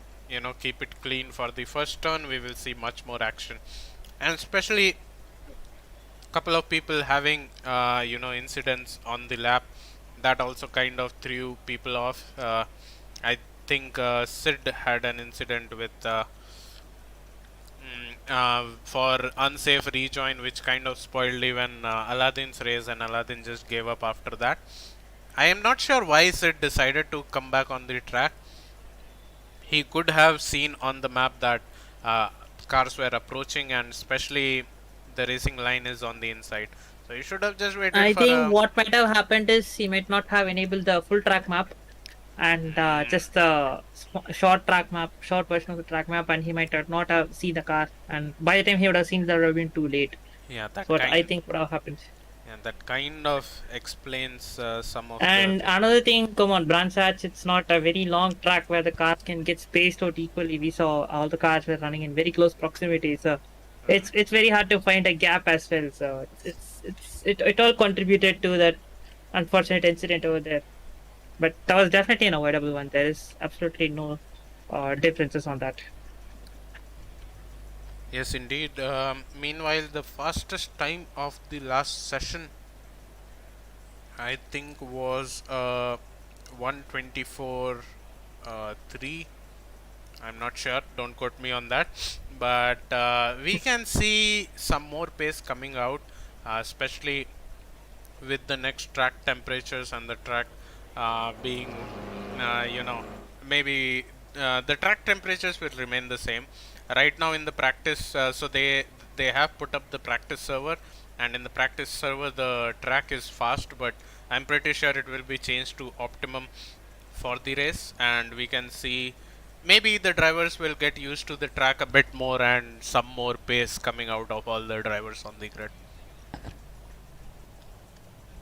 keep it clean for the first turn, we will see much more action. And especially couple of people having, incidents on the lap, that also kind of threw people off. I think Sid had an incident with for unsafe rejoin, which kind of spoiled even Aladdin's race, and Aladdin just gave up after that. I am not sure why Sid decided to come back on the track. He could have seen on the map that cars were approaching, and especially the racing line is on the inside. So you should have just waited I for think what might have happened is he might not have enabled the full track map and just the short track map, short version of the track map, and he might have not have seen the car. And by the time he would have seen, that would have been too late. yeah, that So what kind I think would have happened. yeah, that kind of explains some of And the another thing, come on, Branch Hatch, it's not a very long track where the cars can get spaced out equally. We saw all the cars were running in very close proximity, so it's very hard to find a gap as well. So it all contributed to that unfortunate incident over there. But that was definitely an avoidable one. There is absolutely no differences on that. Yes, indeed. Meanwhile, the fastest time of the last session, I think, was 124 3. I'm not sure. Don't quote me on that. But we can see some more pace coming out, especially with the next track temperatures and the track being, maybe the track temperatures will remain the same. Right now in the practice, so they have put up the practice server, and in the practice server the track is fast, but I'm pretty sure it will be changed to optimum for the race, and we can see maybe the drivers will get used to the track a bit more, and some more pace coming out of all the drivers on the grid.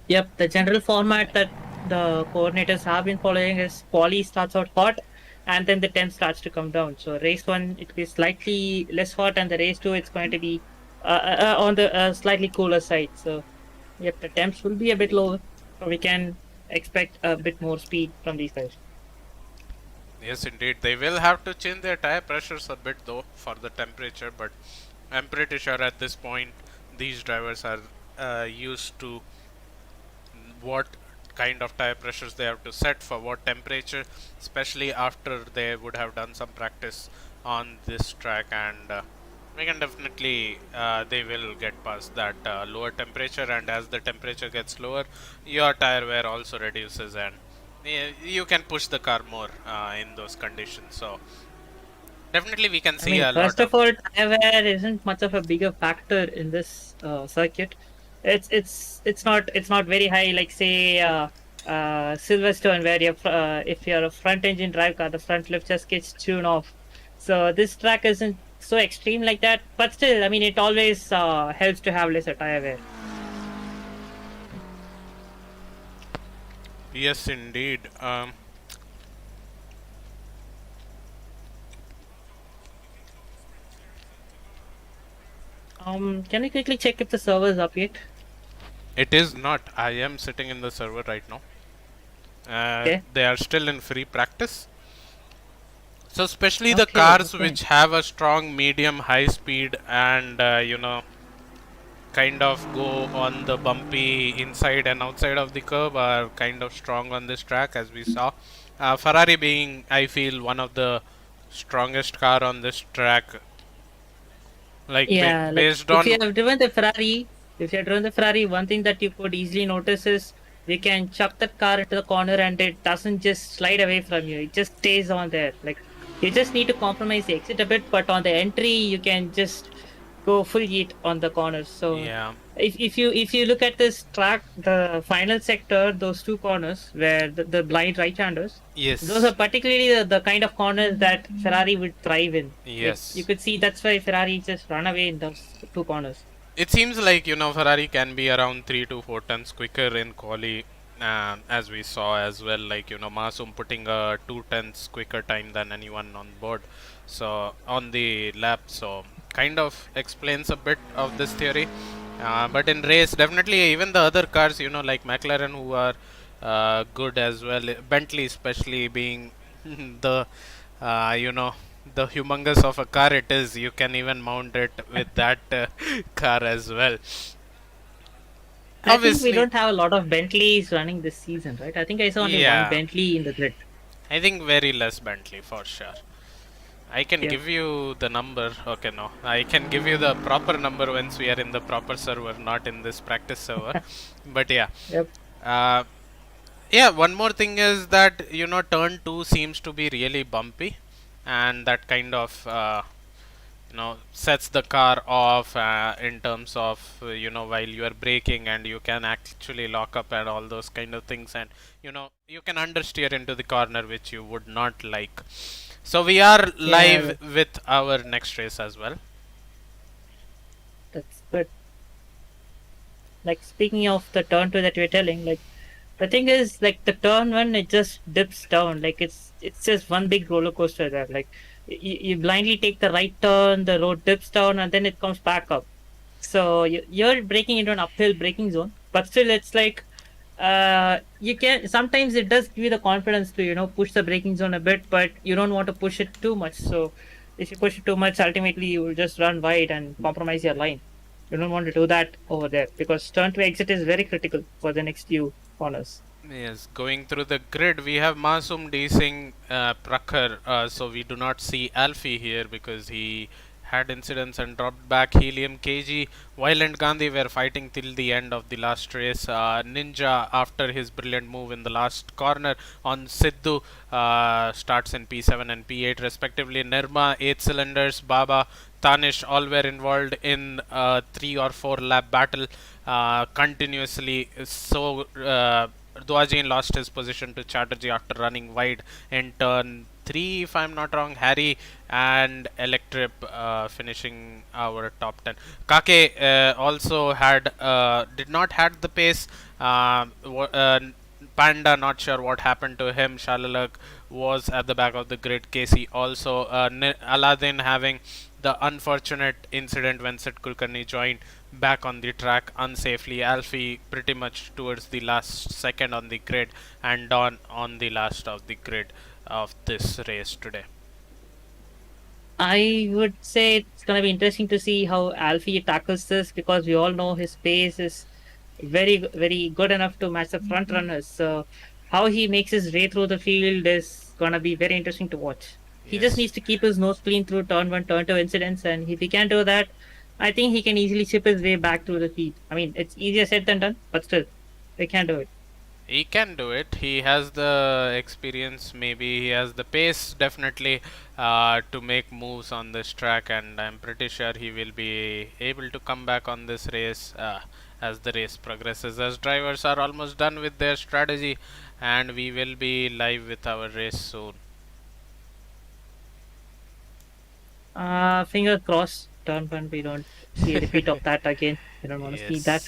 Yep, the general format that the coordinators have been following is quali starts out hot and then the temp starts to come down. So race 1 it will be slightly less hot, and the race 2 it's going to be on the slightly cooler side. So yep, the temps will be a bit lower, so we can expect a bit more speed from these guys. Yes, indeed. They will have to change their tire pressures a bit though for the temperature, but I'm pretty sure at this point these drivers are used to what kind of tire pressures they have to set for what temperature, especially after they would have done some practice on this track, and we can definitely they will get past that lower temperature, and as the temperature gets lower, your tire wear also reduces, and you can push the car more in those conditions. So definitely we can see a lot first of all, tire wear isn't much of a bigger factor in this circuit. It's not very high, like say Silverstone, where if you're a front engine drive car, the front lift just gets tuned off. So this track isn't so extreme like that, but still, I mean, it always helps to have lesser tire wear. Yes, indeed. Can we quickly check if the server's up yet? It is not. I am sitting in the server right now. Okay. They are still in free practice. So especially the Okay, cars okay. which have a strong medium high speed and kind of go on the bumpy inside and outside of the curb are kind of strong on this track, as we saw. Ferrari being, I feel, one of the strongest car on this track. Like Yeah, based if on you have driven the Ferrari, one thing that you could easily notice is you can chuck that car into the corner and it doesn't just slide away from you. It just stays on there. Like, you just need to compromise the exit a bit, but on the entry you can just go full heat on the corners. So yeah. if you look at this track, the final sector, those two corners where the blind right-handers, Yes. those are particularly the kind of corners that Ferrari would thrive in. Yes. Like, you could see that's why Ferrari just run away in those two corners. It seems like Ferrari can be around 3 to 4 tons quicker in quali, as we saw as well. Like Masum putting a 2 tenths quicker time than anyone on board. So on the lap, so kind of explains a bit of this theory. But in race, definitely even the other cars, like McLaren, who are good as well. Bentley, especially being the you know, the humongous of a car it is, you can even mount it with that car as well. I think we Obviously, don't have a lot of Bentleys running this season, right? I think I saw only one yeah, Bentley in the grid. I think very less Bentley for sure. I can Yep. give you the number. Okay, no. I can give you the proper number once we are in the proper server, not in this practice server. But yeah. Yep. Uh, yeah, one more thing is that, you know, turn 2 seems to be really bumpy, and that kind of, you know, sets the car off in terms of, you know, while you are braking, and you can actually lock up and all those kind of things, and, you know, you can understeer into the corner, which you would not like. So we are Yeah, live with our next race as well. that's good. Like speaking of the turn 2 that you're telling, like the thing is, like the turn 1, it just dips down. Like it's just one big roller coaster there. Like you blindly take the right turn, the road dips down, and then it comes back up. So you're breaking into an uphill braking zone, but still it's like you can sometimes it does give you the confidence to push the braking zone a bit, but you don't want to push it too much. So if you push it too much, ultimately you will just run wide and compromise your line. You don't want to do that over there because turn to exit is very critical for the next few corners. Yes, going through the grid, we have Masum Desing Prakhar, so we do not see Alfie here because he had incidents and dropped back. Helium KG, Violent Gandhi were fighting till the end of the last race. Ninja, after his brilliant move in the last corner on Sidhu, starts in P7 and P8 respectively. Nirma, 8 cylinders, Baba, Tanish, all were involved in 3 or 4 lap battle continuously. So Dwajin lost his position to Chatterjee after running wide in turn 3, if I'm not wrong. Harry and Electrip finishing our top 10. Kake also had did not had the pace. Panda, not sure what happened to him. Shalalak was at the back of the grid. Casey also. Aladdin having the unfortunate incident when Sid Kulkarni joined back on the track unsafely. Alfie pretty much towards the last second on the grid, and Don on the last of the grid of this race today. I would say it's going to be interesting to see how Alfie tackles this because we all know his pace is very, very good enough to match the front runners. So, how he makes his way through the field is going to be very interesting to watch. He just Yes. needs to keep his nose clean through turn 1, turn 2 incidents, and if he can do that, I think he can easily chip his way back through the field. I mean, it's easier said than done, but still, he can do it. He can do it. He has the experience, maybe he has the pace, definitely, to make moves on this track, and I'm pretty sure he will be able to come back on this race as the race progresses. As drivers are almost done with their strategy, and we will be live with our race soon. Finger crossed, turn 1, we don't see a repeat of that again. We don't want to see that.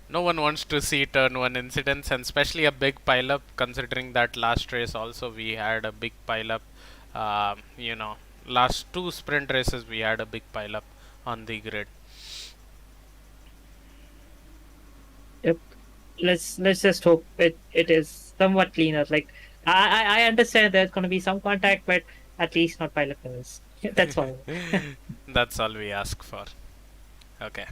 No one wants to see turn 1 incidents, and especially a big pileup, considering that last race also we had a big pileup. You know, last 2 sprint races we had a big pileup on the grid. Yep. Let's just hope it is somewhat cleaner. Like I understand there's going to be some contact, but at least not pilot levels. That's all. That's all we ask for. Okay.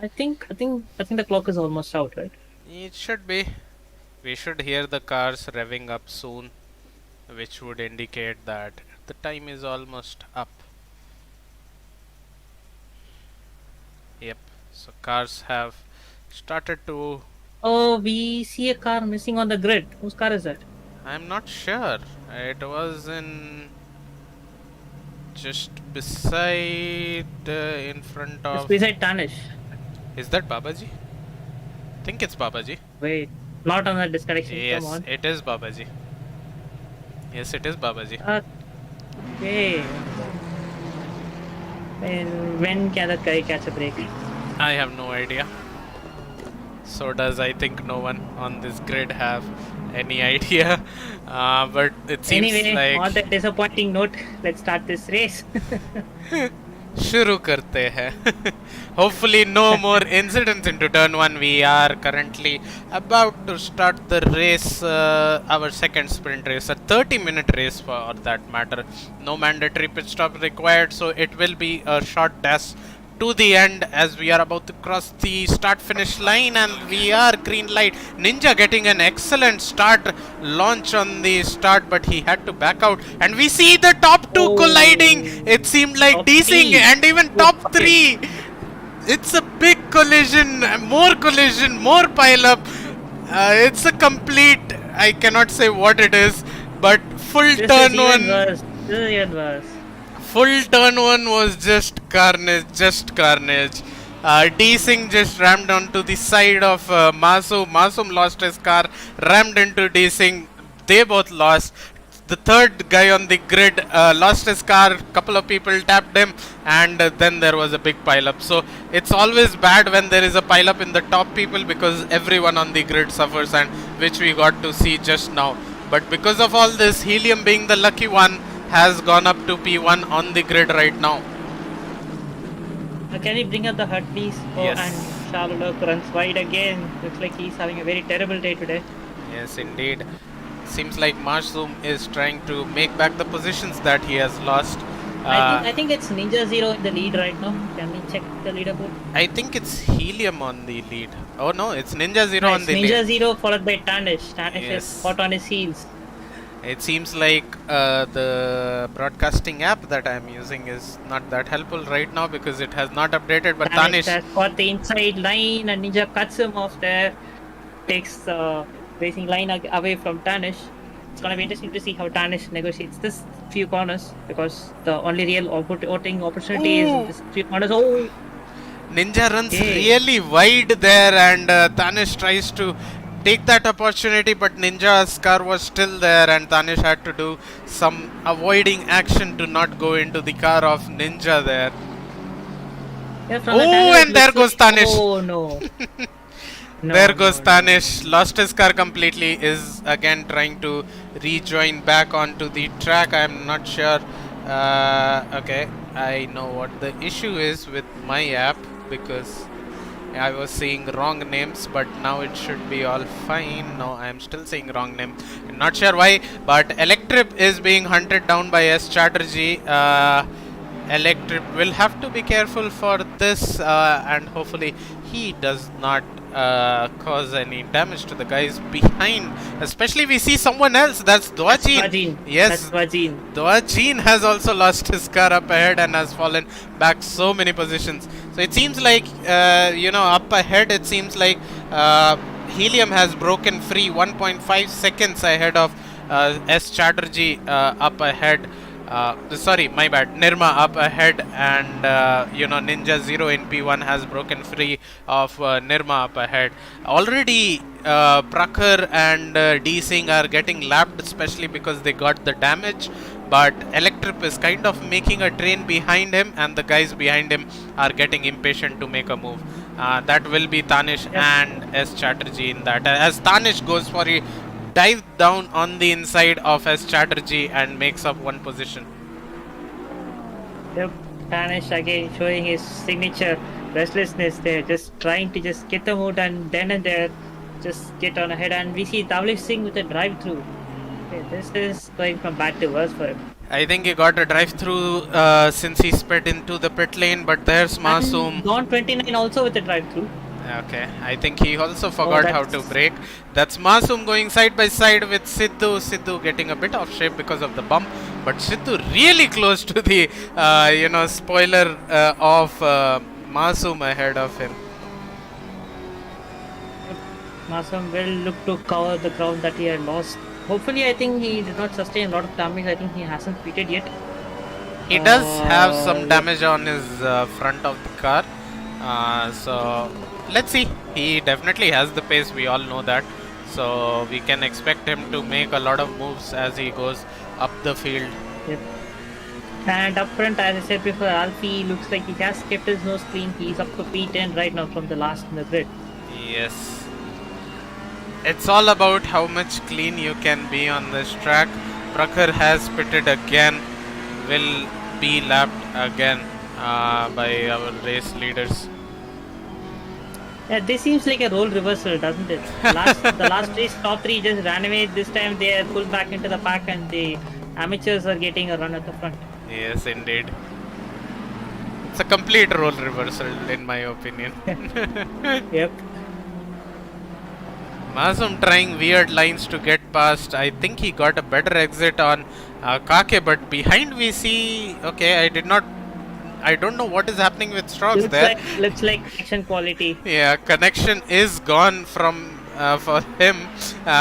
I think the clock is almost out, right? It should be. We should hear the cars revving up soon, which would indicate that the time is almost up. Yep. So cars have started to. Oh, we see a car missing on the grid. Whose car is that? I'm not sure. It was just beside, in front It's of. beside Tanish. Is that Babaji? I think it's Babaji. Wait, not on that disconnection. Yes, Come on. it is Babaji. Yes, it is Babaji. Okay. When can that guy catch a break? I have no idea. So does I think no one on this grid have any idea. But it seems Anyway, like on that disappointing note, let's start this race. शुरू करते हैं. Hopefully no more incidents into turn 1. We are currently about to start the race, our second sprint race, a 30-minute race for that matter. No mandatory pit stop required, so it will be a short dash to the end as we are about to cross the start finish line, and we are green light. Ninja getting an excellent start launch on the start, but he had to back out, and we see the top two colliding. It seemed like Top desing three. and even top three. It's a big collision, more pile up. It's a complete, I cannot say what it is, but full This turn is even one. worse. This is even worse. Full turn 1 was just carnage. D-Singh just rammed onto the side of Masum. Masum lost his car, rammed into D-Singh. They both lost. The third guy on the grid lost his car. Couple of people tapped him, and then there was a big pile-up. So it's always bad when there is a pile-up in the top people, because everyone on the grid suffers, and which we got to see just now. But because of all this, Helium being the lucky one, has gone up to P1 on the grid right now. Can you bring up the HUD, please? Oh, Yes. and Charlotte runs wide again. Looks like he's having a very terrible day today. Yes, indeed. Seems like Marsum is trying to make back the positions that he has lost. I think it's Ninja Zero in the lead right now. Can we check the leaderboard? I think it's Helium on the lead. Oh no, it's Ninja Zero on the Ninja lead. Zero followed by Tanish. Tanish Yes. is hot on his heels. It seems like the broadcasting app that I'm using is not that helpful right now because it has not updated. But Tanish Tanish, has got the inside line, and Ninja cuts him off there. Takes the racing line away from Tanish. It's gonna be interesting to see how Tanish negotiates this few corners, because the only real voting opportunity is in this few corners. Oh, Ninja runs Okay. really wide there, and Tanish tries to take that opportunity, but Ninja's car was still there, and Tanish had to do some avoiding action to not go into the car of Ninja there. yeah, from the Oh, Tanish and there looks goes like- Tanish. Oh no. No, There goes no, no. Tanish, lost his car completely, is again trying to rejoin back onto the track. I'm not sure. Okay, I know what the issue is with my app, because I was seeing wrong names, but now it should be all fine. No, I'm still seeing wrong name. I'm not sure why, but Electrip is being hunted down by S. Chatterjee. Electrip will have to be careful for this, and hopefully he does not cause any damage to the guys behind. Especially we see someone else. That's Dwajin. Vagin. Yes, That's Vagin. Dwajin has also lost his car up ahead and has fallen back so many positions. So it seems like, up ahead, it seems like Helium has broken free 1.5 seconds ahead of S. Chatterjee up ahead. Sorry, my bad. Nirma up ahead, and Ninja Zero in P1 has broken free of Nirma up ahead. Already, Prakhar and D-Singh are getting lapped, especially because they got the damage. But Electrip is kind of making a train behind him, and the guys behind him are getting impatient to make a move. That will be Tanish and S. Chatterjee in that. As Tanish goes for a dive down on the inside of S. Chatterjee and makes up one position. Yep. Tanish again showing his signature restlessness there, just trying to just get the mood and then and there just get on ahead. And we see Tavlish Singh with a drive-through. Okay, this is going from bad to worse for him. I think he got a drive through since he sped into the pit lane, but there's Masoom. And Don 29 also with a drive-through. Okay, I think he also forgot how to that's- brake. That's Masoom going side by side with Sidhu. Sidhu getting a bit off shape because of the bump, but Sidhu really close to the spoiler of Masoom ahead of him. Masum will look to cover the ground that he had lost. Hopefully, I think he did not sustain a lot of damage. I think he hasn't pitted yet. He does have some yeah. damage on his front of the car. So let's see. He definitely has the pace. We all know that. So we can expect him to make a lot of moves as he goes up the field. Yep. And up front, as I said before, Alfie looks like he has kept his nose clean. He's up to P10 right now from the last in the grid. Yes. It's all about how much clean you can be on this track. Prakhar has pitted again. Will be lapped again. by our race leaders. Yeah, this seems like a role reversal, doesn't it? The last race, top three just ran away. This time they are pulled back into the pack, and the amateurs are getting a run at the front. Yes, indeed. It's a complete role reversal, in my opinion. Yep. Masum trying weird lines to get past. I think he got a better exit on Kake, but behind we see. Okay, I don't know what is happening with Strokes there. Looks like action quality. Yeah, connection is gone from for him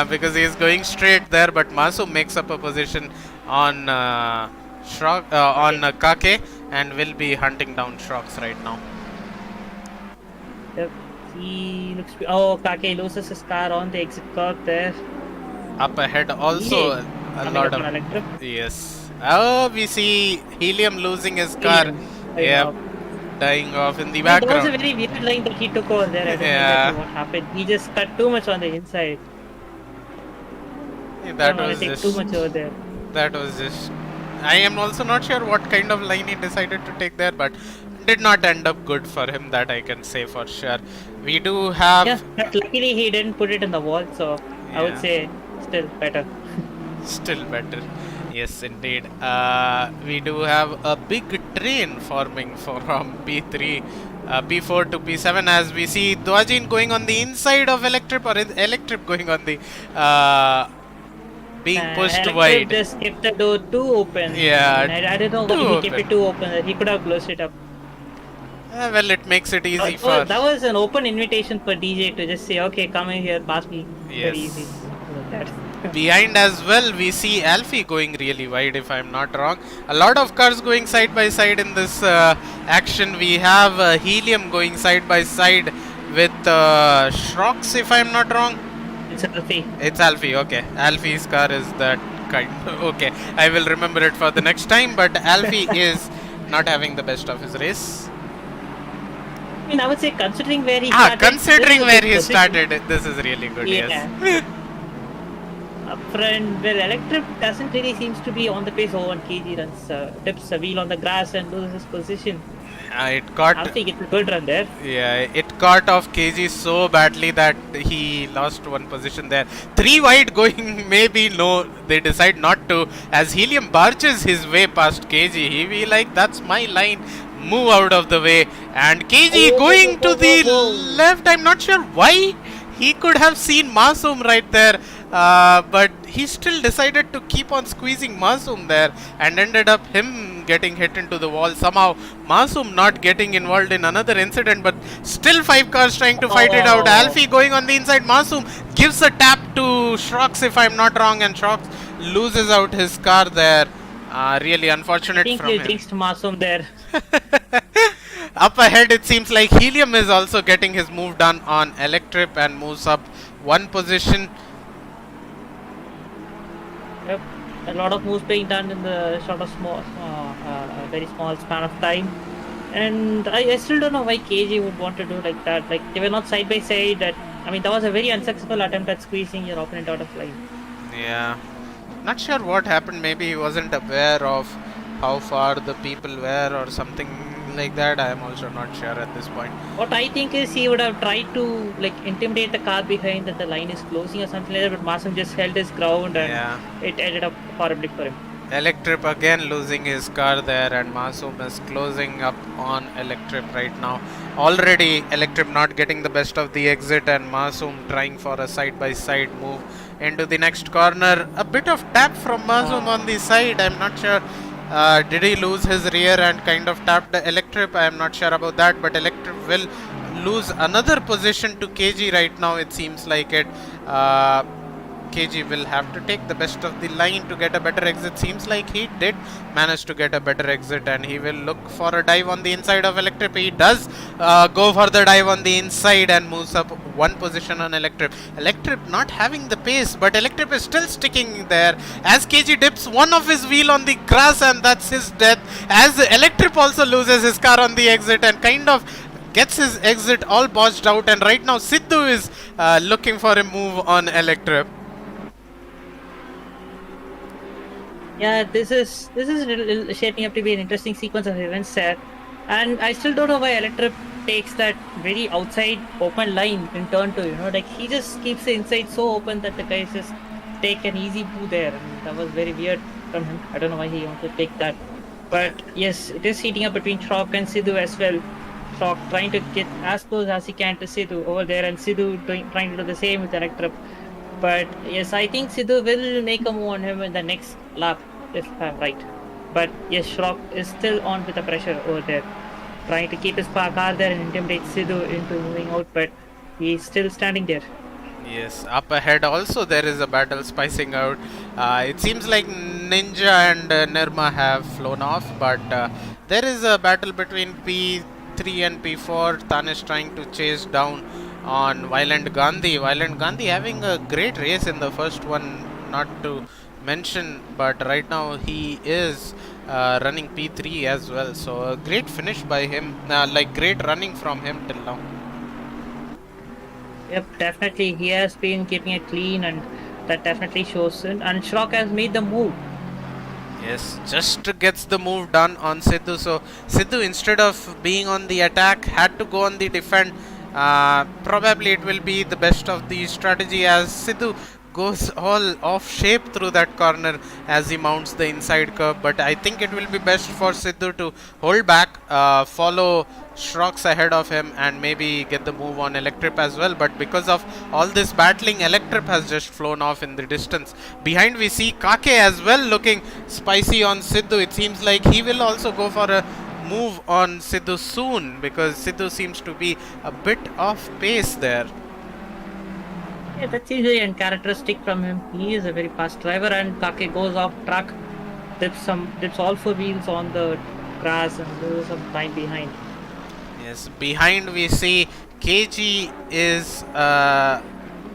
because he is going straight there. But Masum makes up a position on Kake and will be hunting down Strokes right now. Yep. He looks. Oh, Kake loses his car on the exit curve there. Up ahead also a lot of Electric. yes. Oh, we see Helium losing his car. Yeah, dying off in the background. That was a very weird line that he took over there. I don't know exactly what happened. He just cut too much on the inside. Yeah, that was just too much over there. That was just. I am also not sure what kind of line he decided to take there, but did not end up good for him. That I can say for sure. We do have. Yeah, but luckily he didn't put it in the wall, so I would say still better. Still better. Yes, indeed. We do have a big train forming from P3, P4 to P7 as we see Dwajin going on the inside of Electrip or is Electrip going on the being pushed Electrip wide. Just kept the door too open. Yeah, I don't know why he kept it too open. He could have closed it up. Well, it makes it easy for. That was an open invitation for DJ to just say, okay, come in here, pass me. Yes. Very easy. That. Behind as well, we see Alfie going really wide, if I'm not wrong. A lot of cars going side by side in this action. We have Helium going side by side with Shrox, if I'm not wrong. It's Alfie. It's Alfie, okay. Alfie's car is that kind. Okay, I will remember it for the next time, but Alfie is not having the best of his race. I mean, I would say considering where he started. Considering where he started, this is really good, yes. Up front, well, Electrip doesn't really seems to be on the pace. Oh, and KG runs, tips a wheel on the grass and loses his position. It got. Alfie gets a good run there. Yeah, it caught off KG so badly that he lost one position there. 3 wide going, maybe no, they decide not to. As Helium barges his way past KG, he be like, that's my line, move out of the way. And KG going to the left, I'm not sure why. He could have seen Masum right there, but he still decided to keep on squeezing Masum there and ended up him getting hit into the wall. Somehow Masum not getting involved in another incident, but still 5 cars trying to fight it out. Alfie going on the inside. Masum gives a tap to Shrox, if I'm not wrong, and Shrox loses out his car there. Really unfortunate from him. I think he jinxed Masum there. Up ahead, it seems like Helium is also getting his move done on Electrip and moves up 1 position. Yep, a lot of moves being done in the sort of very small span of time. And I still don't know why KG would want to do like that. Like, they were not side by side. That was a very unsuccessful attempt at squeezing your opponent out of line. Yeah, not sure what happened. Maybe he wasn't aware of how far the people were or something like that. I am also not sure at this point. What I think is he would have tried to intimidate the car behind that the line is closing or something like that, but Masum just held his ground and it ended up horribly for him. Electrip again losing his car there, and Masum is closing up on Electrip right now. Already Electrip not getting the best of the exit, and Masum trying for a side by side move into the next corner. A bit of tap from Masum on the side. I'm not sure. Did he lose his rear and kind of tapped the Electrip? I am not sure about that, but Electrip will lose another position to KG right now, it seems like it. KG will have to take the best of the line to get a better exit. Seems like he did manage to get a better exit, and he will look for a dive on the inside of Electrip. He does go for the dive on the inside and moves up 1 position on Electrip. Electrip not having the pace, but Electrip is still sticking there as KG dips one of his wheel on the grass, and that's his death, as Electrip also loses his car on the exit and kind of gets his exit all botched out. And right now Sidhu is looking for a move on Electrip. Yeah, this is shaping up to be an interesting sequence of events there. And I still don't know why Electric takes that very outside open line in turn 2, like he just keeps the inside so open that the guys just take an easy move there, and that was very weird from him. I don't know why he wanted to take that. But yes, it is heating up between Shock and Sidhu as well. Shock trying to get as close as he can to Sidhu over there, and Sidhu trying to do the same with Electric. But yes, I think Sidhu will make a move on him in the next lap, if I'm right. But yes, Shrock is still on with the pressure over there, trying to keep his car there and intimidate Sidhu into moving out, but he's still standing there. Yes, up ahead also there is a battle spicing out. It seems like Ninja and Nirma have flown off, but there is a battle between P3 and P4. Tanish trying to chase down on Violent Gandhi. Violent Gandhi having a great race in the first one, not to mention, but right now he is running P3 as well. So a great finish by him, like great running from him till now. Yep, definitely. He has been keeping it clean, and that definitely shows in. And Shrock has made the move. Yes, just gets the move done on Sidhu. So Sidhu, instead of being on the attack, had to go on the defend. Probably it will be the best of the strategy, as Sidhu goes all off shape through that corner as he mounts the inside curve. But I think it will be best for Sidhu to hold back, follow Shrox ahead of him, and maybe get the move on Electrip as well. But because of all this battling, Electrip has just flown off in the distance. Behind we see Kake as well, looking spicy on Sidhu. It seems like he will also go for a move on Sidhu soon, because Sidhu seems to be a bit off pace there. Yeah, that's usually uncharacteristic from him. He is a very fast driver, and Kake goes off track, dips all four wheels on the grass, and loses some time behind. Yes, behind we see KG is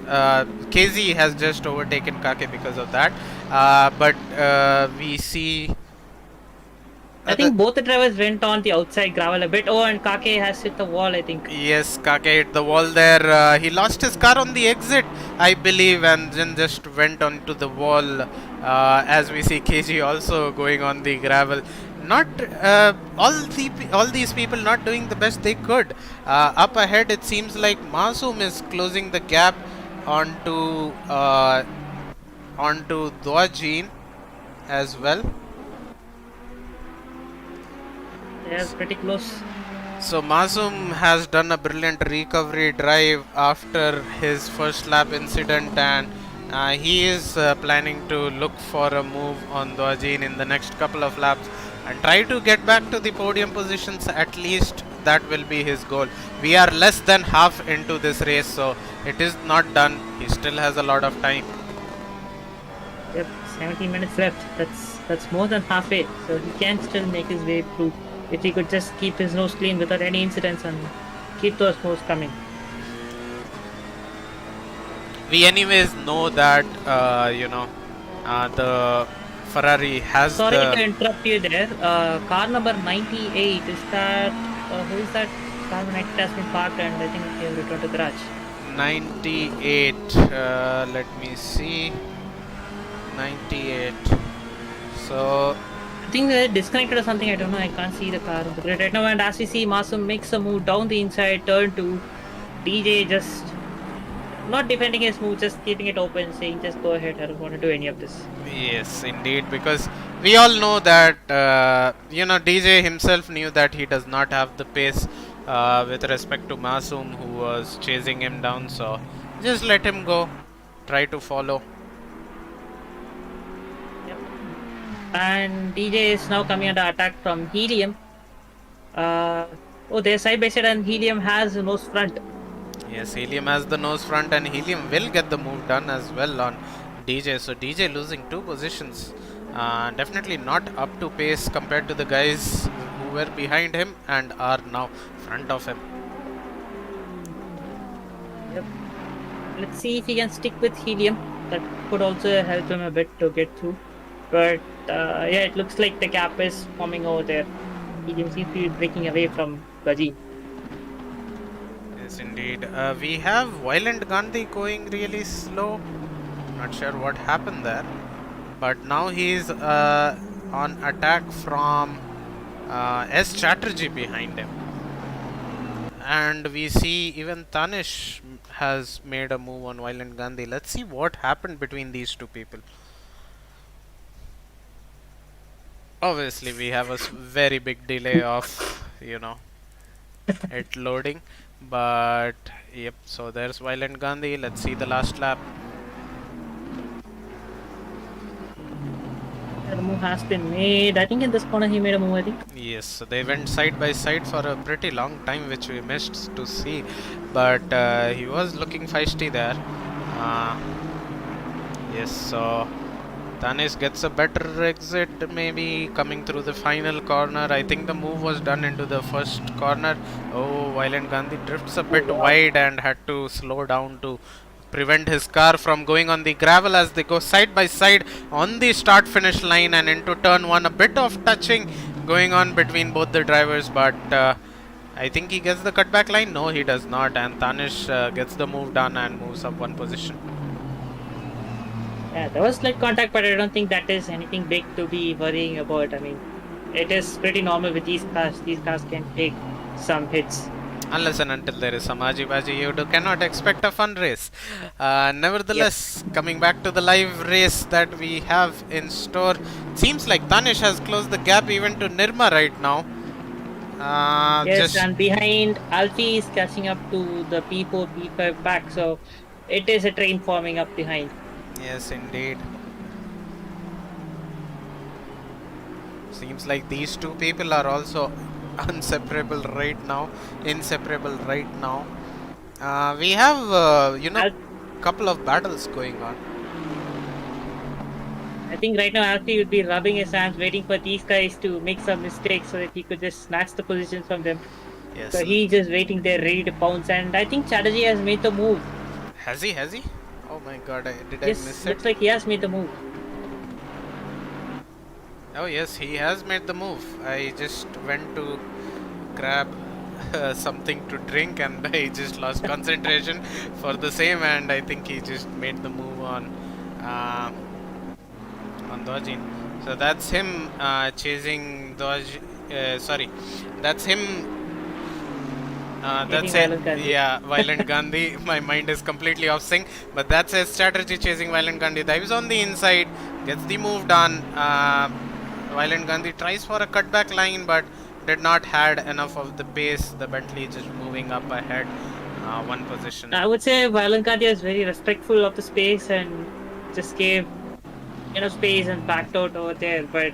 KZ has just overtaken Kake because of that. But we see. I think both the drivers went on the outside gravel a bit. Oh, and Kake has hit the wall, I think. Yes, Kake hit the wall there. He lost his car on the exit, I believe, and then just went onto the wall. As we see KG also going on the gravel. Not all these people not doing the best they could. Up ahead, it seems like Masoom is closing the gap onto Dwajin as well. Yeah, pretty close. So Masoom has done a brilliant recovery drive after his first lap incident, and he is planning to look for a move on Dwajin in the next couple of laps and try to get back to the podium positions. At least that will be his goal. We are less than half into this race, so it is not done. He still has a lot of time. Yep, 17 minutes left. That's more than halfway, so he can still make his way through if he could just keep his nose clean without any incidents and keep those moves coming. We anyways know that the Ferrari has Sorry to interrupt you there. Car number 98, is that who is that? Car number 98 has been parked, and I think he will return to the garage. 98. Let me see. 98. So I think they're disconnected or something. I don't know. I can't see the car on the grid right now. And as we see, Masoom makes a move down the inside, turn 2. DJ just not defending his move, just keeping it open, saying just go ahead. I don't want to do any of this. yes, indeed, because we all know that DJ himself knew that he does not have the pace with respect to Masoom, who was chasing him down. So just let him go. Try to follow. And DJ is now coming under attack from Helium. They're side by side, and Helium has the nose front. Yes, Helium has the nose front, and Helium will get the move done as well on DJ. So DJ losing 2 positions. Definitely not up to pace compared to the guys who were behind him and are now front of him. Yep. Let's see if he can stick with Helium. That could also help him a bit to get through. But it looks like the gap is forming over there. Helium seems to be breaking away from Gaji. Yes, indeed. We have Violent Gandhi going really slow. Not sure what happened there. But now he is on attack from S Chatterjee behind him. And we see even Tanish has made a move on Violent Gandhi. Let's see what happened between these two people. Obviously, we have a very big delay of, it loading. But, yep, so there's Violent Gandhi. Let's see the last lap. The move has been made. I think in this corner he made a move, I think. Yes, so they went side by side for a pretty long time, which we missed to see. But he was looking feisty there. Yes, so Tanis gets a better exit, maybe coming through the final corner. I think the move was done into the first corner. Oh, Violent Gandhi drifts a bit wide and had to slow down to prevent his car from going on the gravel as they go side by side on the start finish line and into turn 1. A bit of touching going on between both the drivers, but I think he gets the cutback line. No, he does not, and Tanish gets the move done and moves up one position. Yeah, there was slight contact, but I don't think that is anything big to be worrying about. I mean, it is pretty normal with these cars. These cars can take some hits. Unless and until there is some aji-baji, you cannot expect a fun race. Nevertheless, coming back to the live race that we have in store, seems like Tanish has closed the gap even to Nirma right now. Yes, and behind Alfie is catching up to the P4, P5 pack, so it is a train forming up behind. Yes, indeed. Seems like these two people are also inseparable right now. We have, couple of battles going on. I think right now Alfie would be rubbing his hands, waiting for these guys to make some mistakes so that he could just snatch the positions from them. Yes. So he's just waiting there, ready to pounce. And I think Chatterjee has made the move. Has he? Oh my god, did I Yes, miss it? looks like he has made the move. Oh yes, he has made the move. I just went to grab something to drink and I just lost concentration for the same, and I think he just made the move on Dojin. So that's him chasing Doj. That's him. That's it. Yeah, Violent Gandhi. My mind is completely off sync, but that's his strategy, chasing Violent Gandhi. Dives on the inside, gets the move done. Violent Gandhi tries for a cutback line, but did not had enough of the pace. The Bentley just moving up ahead one position. I would say Violent Gandhi is very respectful of the space and just gave space and backed out over there. But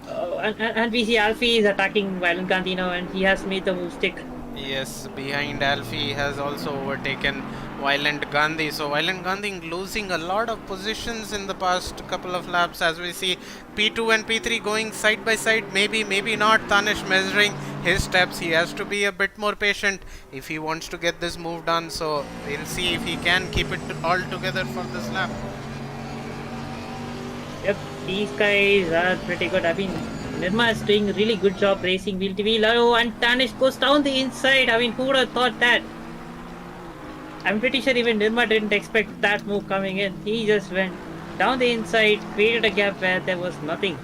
and we see Alfie is attacking Violent Gandhi now, and he has made the move stick. Yes, behind Alfie has also overtaken Violent Gandhi. So Violent Gandhi losing a lot of positions in the past couple of laps, as we see P2 and P3 going side by side. Maybe not. Tanish measuring his steps. He has to be a bit more patient if he wants to get this move done. So we'll see if he can keep it all together for this lap. Yep, these guys are pretty good. I mean, Nirma is doing a really good job racing wheel to wheel. Oh, and Tanish goes down the inside. I mean, who would have thought that? I'm pretty sure even Nirma didn't expect that move coming in. He just went down the inside, created a gap where there was nothing.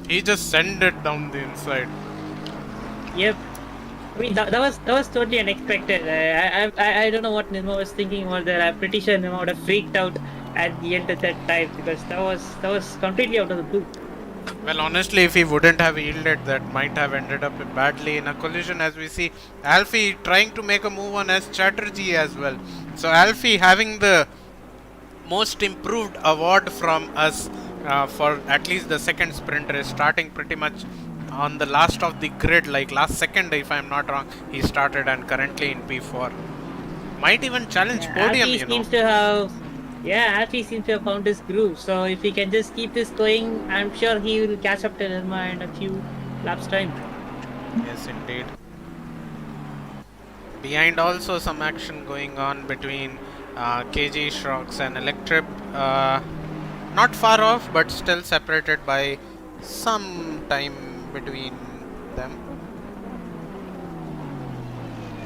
He just sent it down the inside. Yep. I mean, that was totally unexpected. I don't know what Nirma was thinking over there. I'm pretty sure Nirma would have freaked out at the end of that time, because that was completely out of the blue. Well, honestly, if he wouldn't have yielded, that might have ended up badly in a collision, as we see Alfie trying to make a move on S Chatterjee as well. So Alfie having the most improved award from us for at least the second sprint race, starting pretty much on the last of the grid, like last second if I'm not wrong, he started, and currently in P4. Might even challenge podium, Alfie seems to have found his groove. So if he can just keep this going, I'm sure he will catch up to Nirma in a few laps time. Yes, indeed. Behind also some action going on between KG, Shrox and Electrip. Not far off, but still separated by some time between them.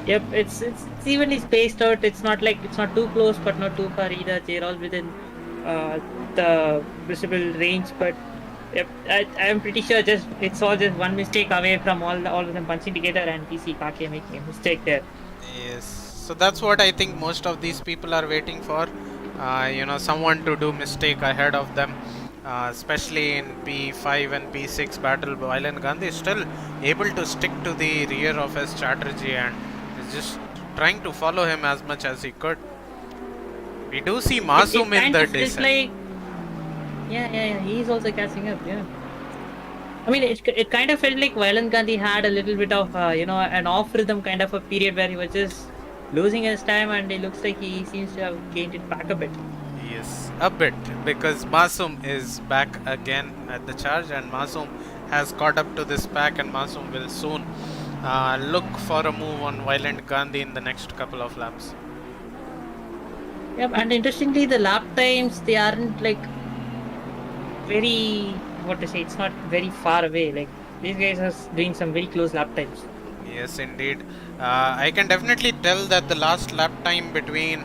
Yep, it's evenly spaced out. It's not too close, but not too far either. They're all within the visible range. But Yep, I'm pretty sure it's all just one mistake away from all of them punching together and PC Kake making a mistake there. Yes, so that's what I think most of these people are waiting for. Someone to do mistake ahead of them. Especially in P5 and P6 battle, Violent Gandhi is still able to stick to the rear of his strategy and is just trying to follow him as much as he could. We do see Masoom in the descent. Like, yeah, he's also catching up, yeah. I mean, it kind of felt like Violent Gandhi had a little bit of, an off rhythm kind of a period where he was just losing his time, and it looks like he seems to have gained it back a bit. Yes, a bit, because Masoom is back again at the charge, and Masoom has caught up to this pack, and Masoom will soon look for a move on Violent Gandhi in the next couple of laps. Yep, and interestingly, the lap times, they aren't like very, it's not very far away. Like, these guys are doing some very close lap times. Yes, indeed. I can definitely tell that the last lap time between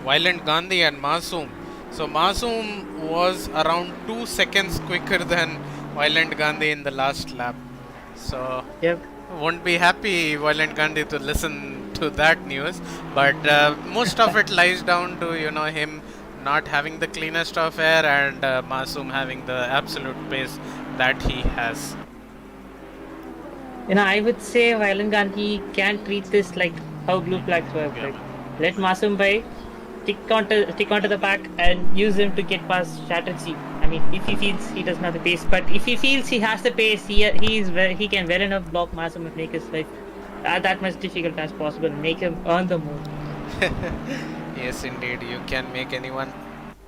Violent Gandhi and Masoom. So Masoom was around 2 seconds quicker than Violent Gandhi in the last lap. So Yep. won't be happy Violent Gandhi to listen to that news, but most of it lies down to him not having the cleanest of air and Masoom having the absolute pace that he has. I would say Violent Gandhi can treat this like how blue flags work. Yeah. Like, let Masoom by stick onto the back and use him to get past strategy. I mean, if he feels he doesn't have the pace, but if he feels he has the pace, he can well enough block Masoom and make his life that much difficult as possible. Make him earn the move. Yes, indeed, you can make anyone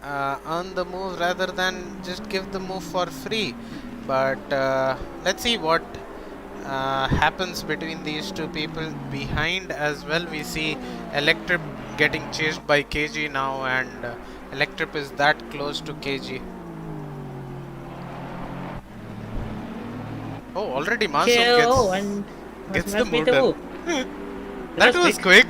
earn the move rather than just give the move for free. But let's see what happens between these two people. Behind as well, we see Electrip getting chased by KG now, and Electrip is that close to KG. Oh, already Masoom gets the move done. That was quick.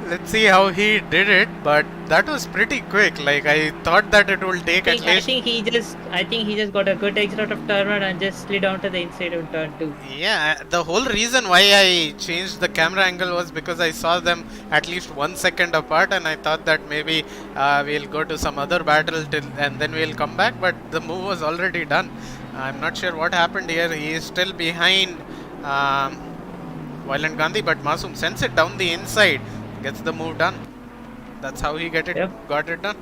Let's see how he did it, but that was pretty quick. Like, I thought that it will take at least. I think he just got a good exit out of turn 1 and just slid down to the inside of turn 2. Yeah, the whole reason why I changed the camera angle was because I saw them at least 1 second apart, and I thought that maybe we'll go to some other battle and then we'll come back, but the move was already done. I'm not sure what happened here. He is still behind Violent Gandhi, but Masoom sends it down the inside, gets the move done. That's how he got it done.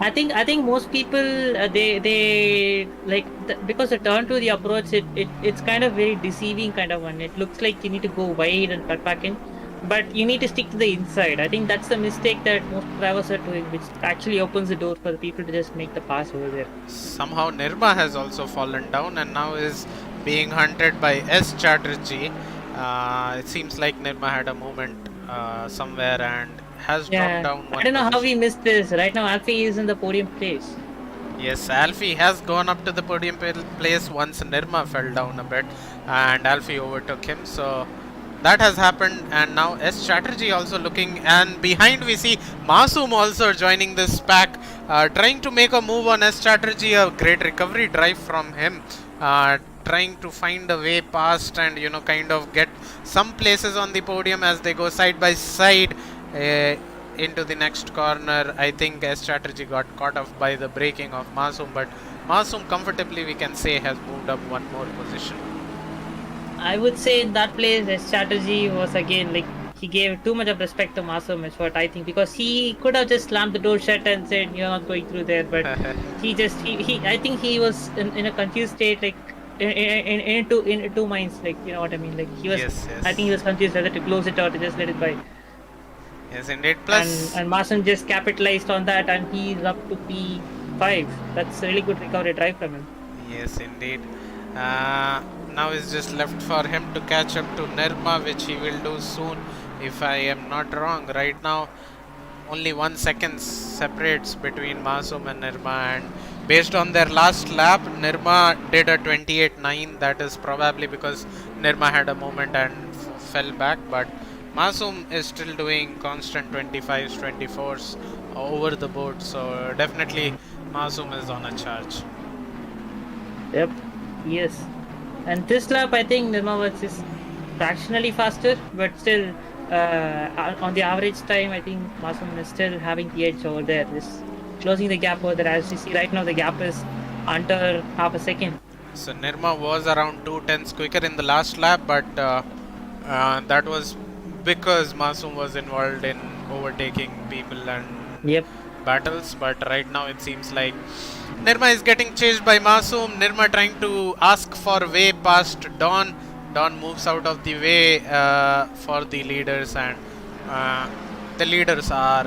I think most people they like because the turn to the approach it's kind of very deceiving kind of one. It looks like you need to go wide and cut back in, but you need to stick to the inside. I think that's the mistake that most drivers are doing, which actually opens the door for the people to just make the pass over there. Somehow Nirma has also fallen down and now is being hunted by S Chatterjee. It seems like Nirma had a moment somewhere and has dropped down one I don't know position. how we missed this. Right now Alfie is in the podium place. Yes, Alfie has gone up to the podium place once Nirma fell down a bit and Alfie overtook him. So that has happened, and now S Chatterjee also looking, and behind we see Masoom also joining this pack, trying to make a move on S Chatterjee. A great recovery drive from him, trying to find a way past and kind of get some places on the podium as they go side by side into the next corner. I think S Chatterjee got caught off by the braking of Masoom, but Masoom comfortably, we can say, has moved up one more position. I would say in that place, his strategy was again like he gave too much of respect to Masoom, is what I think, because he could have just slammed the door shut and said you're not going through there, but he I think he was in a confused state, like in two minds, like you know what I mean, like he was. Yes. I think he was confused whether to close it or to just let it by. Yes, indeed. Plus, and Masoom just capitalized on that, and he's up to P5. That's a really good recovery drive from him. Yes, indeed. Now it's just left for him to catch up to Nirma, which he will do soon, if I am not wrong. Right now, only 1 second separates between Masoom and Nirma, and based on their last lap, Nirma did a 28.9. That is probably because Nirma had a moment and fell back, but Masoom is still doing constant 25s, 24s over the board, so definitely Masoom is on a charge. Yep, yes. And this lap, I think Nirma was just fractionally faster, but still, on the average time, I think Masoom is still having the edge over there. Just closing the gap over there. As you see right now, the gap is under half a second. So Nirma was around 2 tenths quicker in the last lap, but that was because Masoom was involved in overtaking people and Yep. battles. But right now it seems like Nirma is getting chased by Masoom. Nirma trying to ask for way past Dawn. Dawn moves out of the way for the leaders, and the leaders are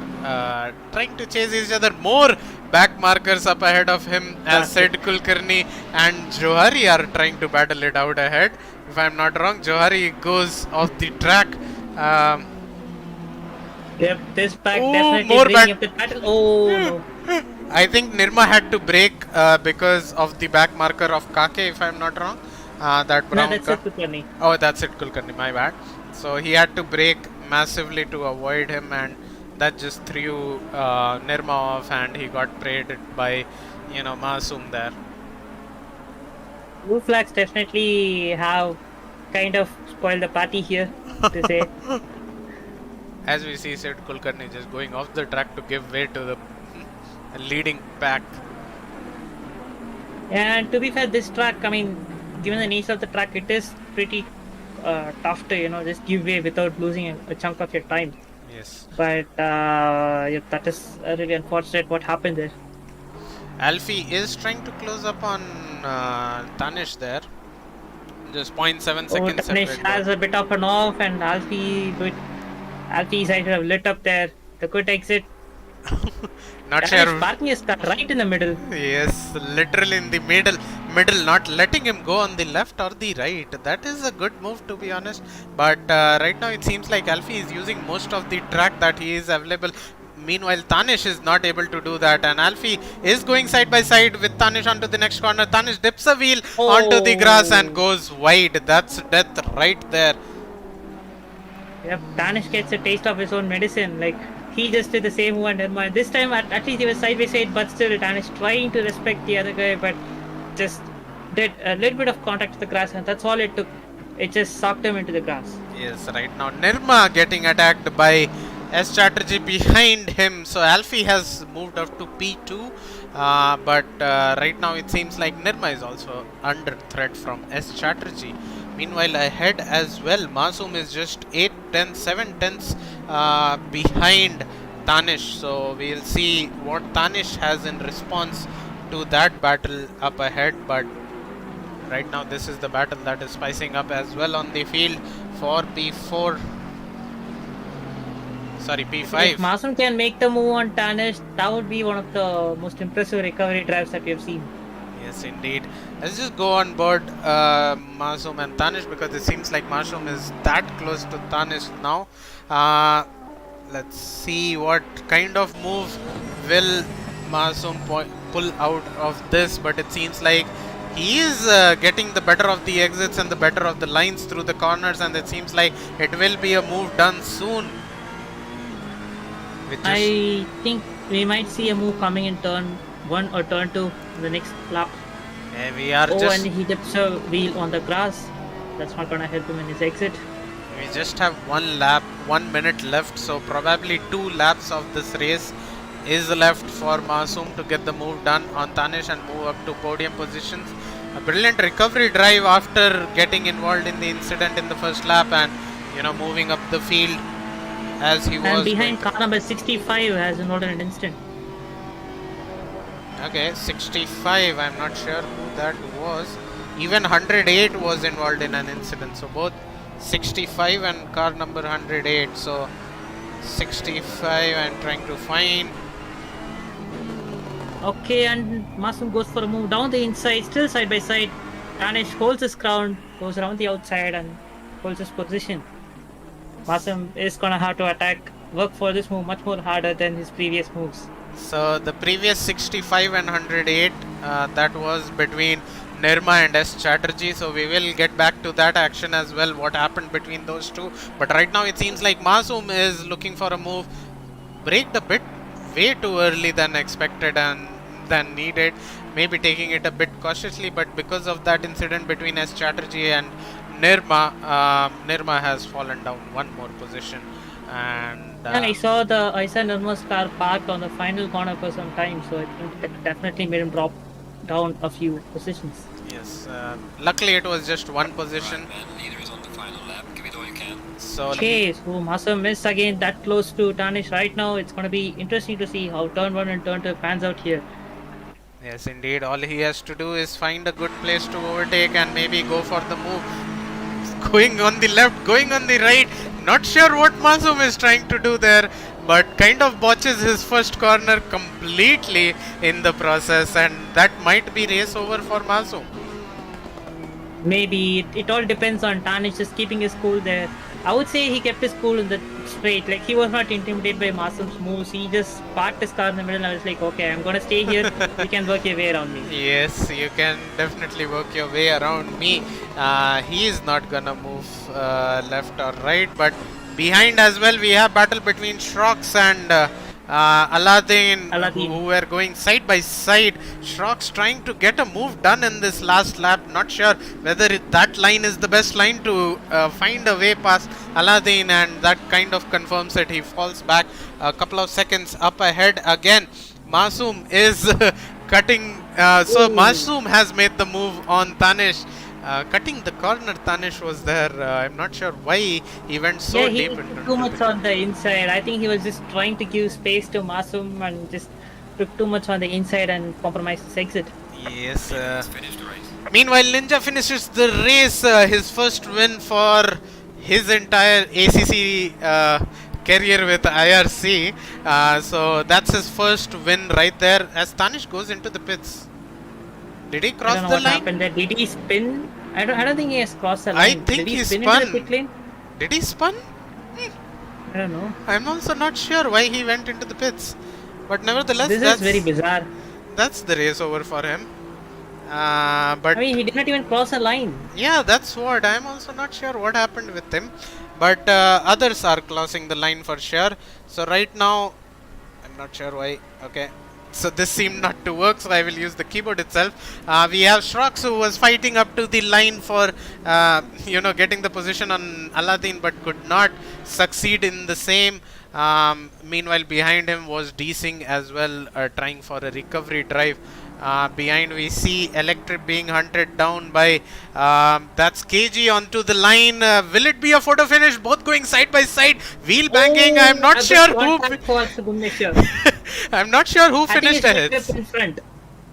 trying to chase each other. More back markers up ahead of him, as Sid Kulkarni and Johari are trying to battle it out ahead. If I'm not wrong, Johari goes off the track. Yep, this back Oh, definitely more bringing back. up the battle. Oh no. I think Nirma had to brake because of the back marker of Kake, if I'm not wrong. That No, brown that's car. it, Kulkarni. Oh, that's it, Kulkarni, my bad. So he had to brake massively to avoid him, and that just threw Nirma off, and he got paraded by, Masoom there. Blue flags definitely have kind of spoiled the party here, to say. As we see Sid Kulkarni just going off the track to give way to the leading pack. And to be fair, this track, I mean, given the nature of the track, it is pretty tough to, just give way without losing a chunk of your time. Yes. But yeah, that is really unfortunate what happened there. Alfie is trying to close up on Tanish there. Just 0.7 Oh, seconds Tanish separate. has a bit of an off, and Alfie's I should have lit up there. The quick exit. Not Tanish sure. parking his car right in the middle. Yes, literally in the middle, not letting him go on the left or the right. That is a good move, to be honest. But right now it seems like Alfie is using most of the track that he is available. Meanwhile, Tanish is not able to do that, and Alfie is going side by side with Tanish onto the next corner. Tanish dips a wheel onto the grass and goes wide. That's death right there. Yep, Tanish gets a taste of his own medicine. Like, he just did the same move, and Nirma. This time, at least he was side by side, but still, Tanish trying to respect the other guy, but just did a little bit of contact to the grass, and that's all it took. It just sucked him into the grass. Yes, right now Nirma getting attacked by S Chatterjee behind him. So Alfie has moved up to P2, but right now it seems like Nirma is also under threat from S Chatterjee. Meanwhile, ahead as well, Masoom is just 8 tenths, 7 tenths behind Tanish. So we'll see what Tanish has in response to that battle up ahead. But right now, this is the battle that is spicing up as well on the field for P4. Sorry, P5. If Masoom can make the move on Tanish, that would be one of the most impressive recovery drives that we have seen. Yes, indeed. Let's just go on board Masoom and Tanish, because it seems like Masoom is that close to Tanish now. Let's see what kind of move will Masoom pull out of this, but it seems like he is getting the better of the exits and the better of the lines through the corners, and it seems like it will be a move done soon. I think we might see a move coming in turn 1 or turn 2 in the next lap. We are and he dips a wheel on the grass. That's not gonna help him in his exit. We just have 1 lap, 1 minute left, so probably 2 laps of this race is left for Masoom to get the move done on Tanish and move up to podium positions. A brilliant recovery drive after getting involved in the incident in the first lap, and moving up the field as he was. And behind car number 65 has involved in an incident. Okay, 65, I'm not sure who that was. Even 108 was involved in an incident, so both 65 and car number 108. So 65 I'm trying to find. Okay, and Masoom goes for a move down the inside, still side by side. Tanish holds his ground, goes around the outside and holds his position. Masoom is gonna have to work for this move much more harder than his previous moves. So the previous 65 and 108, that was between Nirma and S Chatterjee. So we will get back to that action as well, what happened between those two. But right now it seems like Masoom is looking for a move, braked a bit way too early than expected, and than needed, maybe taking it a bit cautiously, but because of that incident between S. Chatterjee and Nirma has fallen down one more position. And Yeah, I saw Nirma's car parked on the final corner for some time, so I think that definitely made him drop down a few positions. yes, luckily it was just one position. Leader is on the final lap. Give it all you can. So Okay, so Masa missed again that close to Tanish right now. It's going to be interesting to see how turn 1 and turn 2 pans out here. yes, indeed, all he has to do is find a good place to overtake and maybe go for the move. Going on the left, going on the right. Not sure what Masum is trying to do there, but kind of botches his first corner completely in the process, and that might be race over for Masum. Maybe it all depends on Tanish just keeping his cool there. I would say he kept his cool in the straight. Like, he was not intimidated by Masum's moves. He just parked his car in the middle and I was like, okay, I'm gonna stay here. You can work your way around me. Yes, you can definitely work your way around me. He is not gonna move left or right, but behind as well we have battle between Shrox and Aladdin, who were going side by side. Shrox trying to get a move done in this last lap. Not sure whether that line is the best line to find a way past Aladdin, and that kind of confirms it. He falls back a couple of seconds up ahead again. Masum is cutting. So Masum has made the move on Tanish. Cutting the corner, Tanish was there. I'm not sure why he went so he deep took into too much on the inside. I think he was just trying to give space to Masum and just took too much on the inside and compromised his exit. Yes. Finish the race. Meanwhile, Ninja finishes the race, his first win for his entire ACC career with IRC. So that's his first win right there. As Tanish goes into the pits, did he cross I don't know the what line? happened there. Did he spin? I don't think he has crossed the I line. think Did he he spin spun. into the pit lane? Did he spun? I don't know. I'm also not sure why he went into the pits. But nevertheless, This is very bizarre. that's the race over for him. But I mean, he did not even cross a line. yeah, that's what. I'm also not sure what happened with him. But others are crossing the line for sure. So right now, I'm not sure why. Okay. So this seemed not to work, so I will use the keyboard itself. We have Shrox, who was fighting up to the line for, getting the position on Aladdin, but could not succeed in the same. Meanwhile, behind him was D-Sing as well, trying for a recovery drive. Behind we see Electric being hunted down by, that's KG onto the line. Will it be a photo finish? Both going side by side, wheel banging. I'm not sure who. I'm not sure who finished ahead. In front.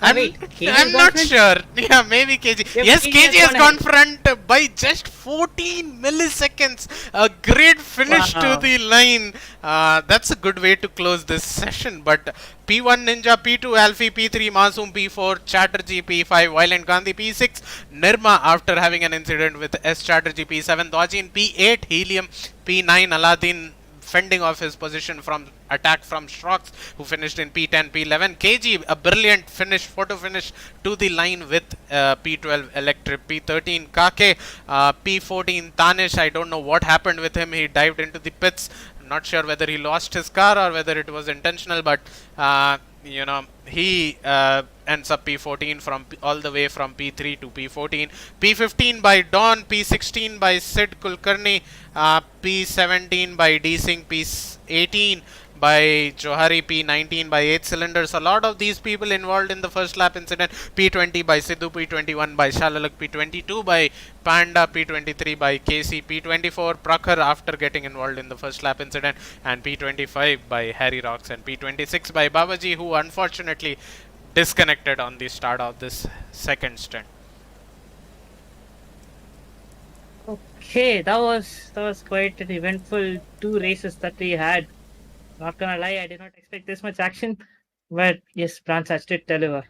I'm not sure. Yeah, maybe KG. Yeah, Yes, KG KG has has gone gone front by just 14 milliseconds. A great finish to the line. That's a good way to close this session. But P1 Ninja, P2 Alfie, P3 Masum, P4 Chatterjee, P5 Violent Gandhi, P6 Nirma after having an incident with S Chatterjee, P7 Dojin, P8 Helium, P9 Aladdin fending off his position from attack from Shrox, who finished in P10, P11. KG, a brilliant finish, photo finish to the line with P12 Electric, P13 Kake, P14 Tanish. I don't know what happened with him. He dived into the pits. I'm not sure whether he lost his car or whether it was intentional, but he ends up P14 from all the way from P3 to P14. P15 by Dawn, P16 by Sid Kulkarni, P17 by D-Sing, P18 by Johari, P19 by 8 cylinders. A lot of these people involved in the first lap incident. P20 by Sidhu, P21 by Shalalak, P22 by Panda, P23 by KC, P24 Prakhar after getting involved in the first lap incident, and P25 by Harry Rocks, and P26 by Babaji, who unfortunately disconnected on the start of this second stint. Okay, that was quite an eventful 2 races that we had. Not gonna lie, I did not expect this much action, but yes, Branch did deliver.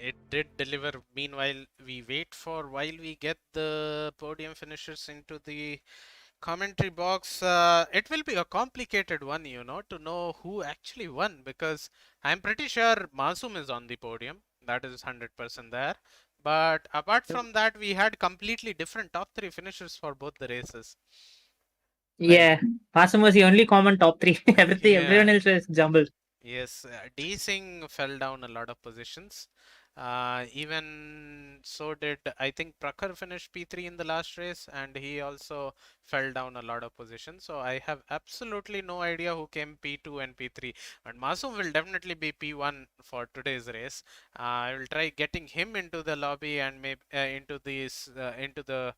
It did deliver. Meanwhile, we wait for while we get the podium finishers into the commentary box. It will be a complicated one, to know who actually won, because I'm pretty sure Masum is on the podium. That is 100% there. But apart from that, we had completely different top 3 finishers for both the races. Yeah, Masum was the only common top 3. Everyone else was jumbled. Yes, D Singh fell down a lot of positions. Even so did I think Prakhar finished P3 in the last race, and he also fell down a lot of positions. So I have absolutely no idea who came P2 and P3. But Masoom will definitely be P1 for today's race. I will try getting him into the lobby and maybe into the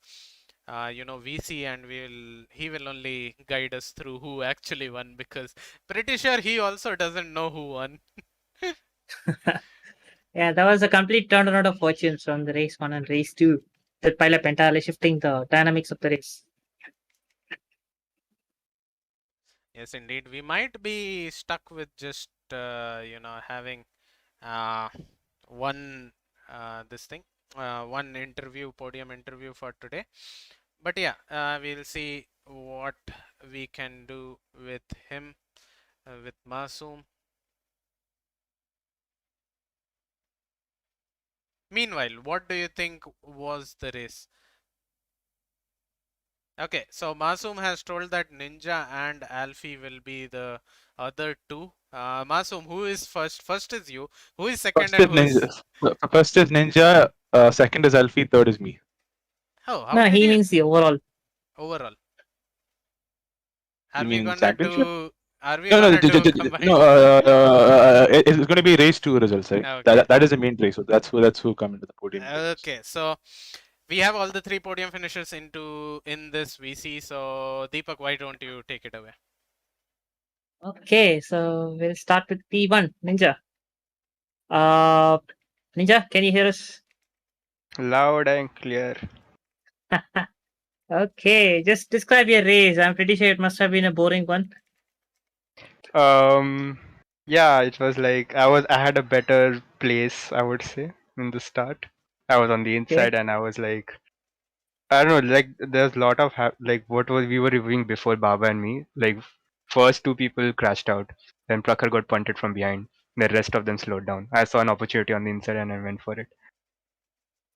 VC, and he will only guide us through who actually won, because pretty sure he also doesn't know who won. Yeah, that was a complete turnaround of fortunes from the race 1 and race 2. The pilot entirely shifting the dynamics of the race. Yes, indeed. We might be stuck with just having uh, one one podium interview for today. But yeah, we'll see what we can do with him, with Masoom. Meanwhile, what do you think was the race? Okay, so Masoom has told that Ninja and Alfie will be the other two. Masoom, who is first? First is you. Who is second, First and is who is... Ninja. First is Ninja. Second is Alfie. Third is me. Oh, how No, did he you... means the overall. Overall. Are You we mean gonna championship? do... Are we No, no, gonna do no. combined? It's going to be race two results, right? Okay. That is the main race. So that's who come into the podium. Okay, so we have all the three podium finishers in this VC. So Deepak, why don't you take it away? Okay, so we'll start with P1, Ninja. Uh, Ninja, can you hear us? Loud and clear. Okay, just describe your race. I'm pretty sure it must have been a boring one. Yeah, it was like I had a better place, I would say, in the start. I was on the inside and I was like, I don't know, like there's a lot of like what was we were reviewing before Baba and me. Like first two people crashed out, then Prakhar got punted from behind. The rest of them slowed down. I saw an opportunity on the inside and I went for it.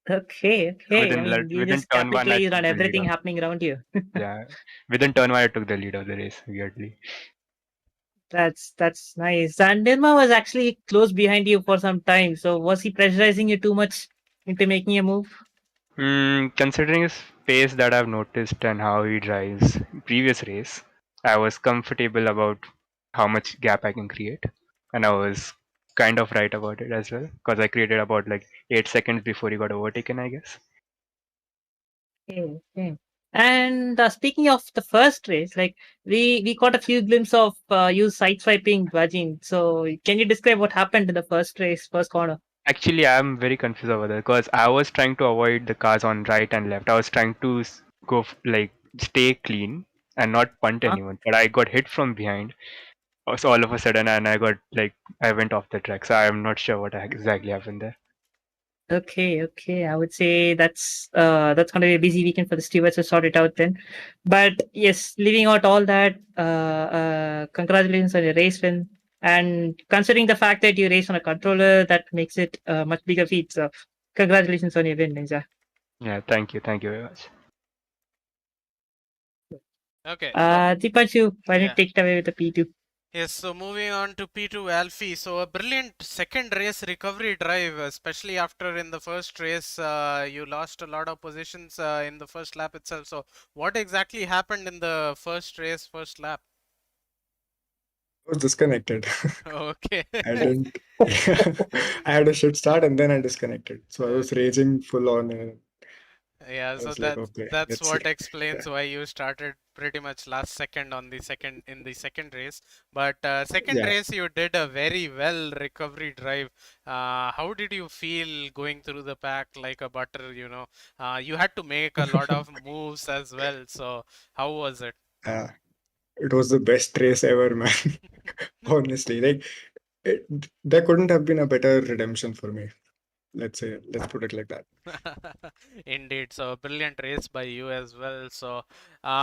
Okay, okay. I mean, you Within just turn one, I capitalized took on the lead. everything happening around you. Yeah, within turn one, I took the lead of the race. Weirdly. That's nice. And Nirma was actually close behind you for some time. So was he pressurizing you too much into making a move? Considering his pace that I've noticed and how he drives previous race, I was comfortable about how much gap I can create, and I was kind of right about it as well because I created about like 8 seconds before he got overtaken, I guess. Okay, okay. And speaking of the first race, like we caught a few glimpses of you sideswiping Vajin. So can you describe what happened in the first race, first corner? Actually, I'm very confused over that because I was trying to avoid the cars on right and left. I was trying to like stay clean and not punt Huh? anyone, but I got hit from behind. So all of a sudden, and I got like I went off the track. So I'm not sure what exactly happened there. Okay, okay. I would say that's going to be a busy weekend for the stewards to sort it out then. But yes, leaving out all that, congratulations on your race win. And considering the fact that you race on a controller, that makes it a much bigger feat. So congratulations on your win, Ninja. Yeah, thank you very much. Okay. Deepanshu, why don't you Yeah. take it away with the P2? Yes, so moving on to P2 Alfie. So a brilliant second race recovery drive, especially after in the first race you lost a lot of positions in the first lap itself. So what exactly happened in the first race, first lap? I was disconnected. Okay. I didn't. I had a shit start and then I disconnected. So I was Okay. raging full on. And Yeah, I so was like, okay, that's let's see. what explains why you started pretty much last second on the second race. But second Yeah. race you did a very well recovery drive. How did you feel going through the pack like a butter? You had to make a lot of moves as well. So how was it? Uh, it was the best race ever, man. Honestly, like there couldn't have been a better redemption for me. Let's put it like that. Indeed, so a brilliant race by you as well. So,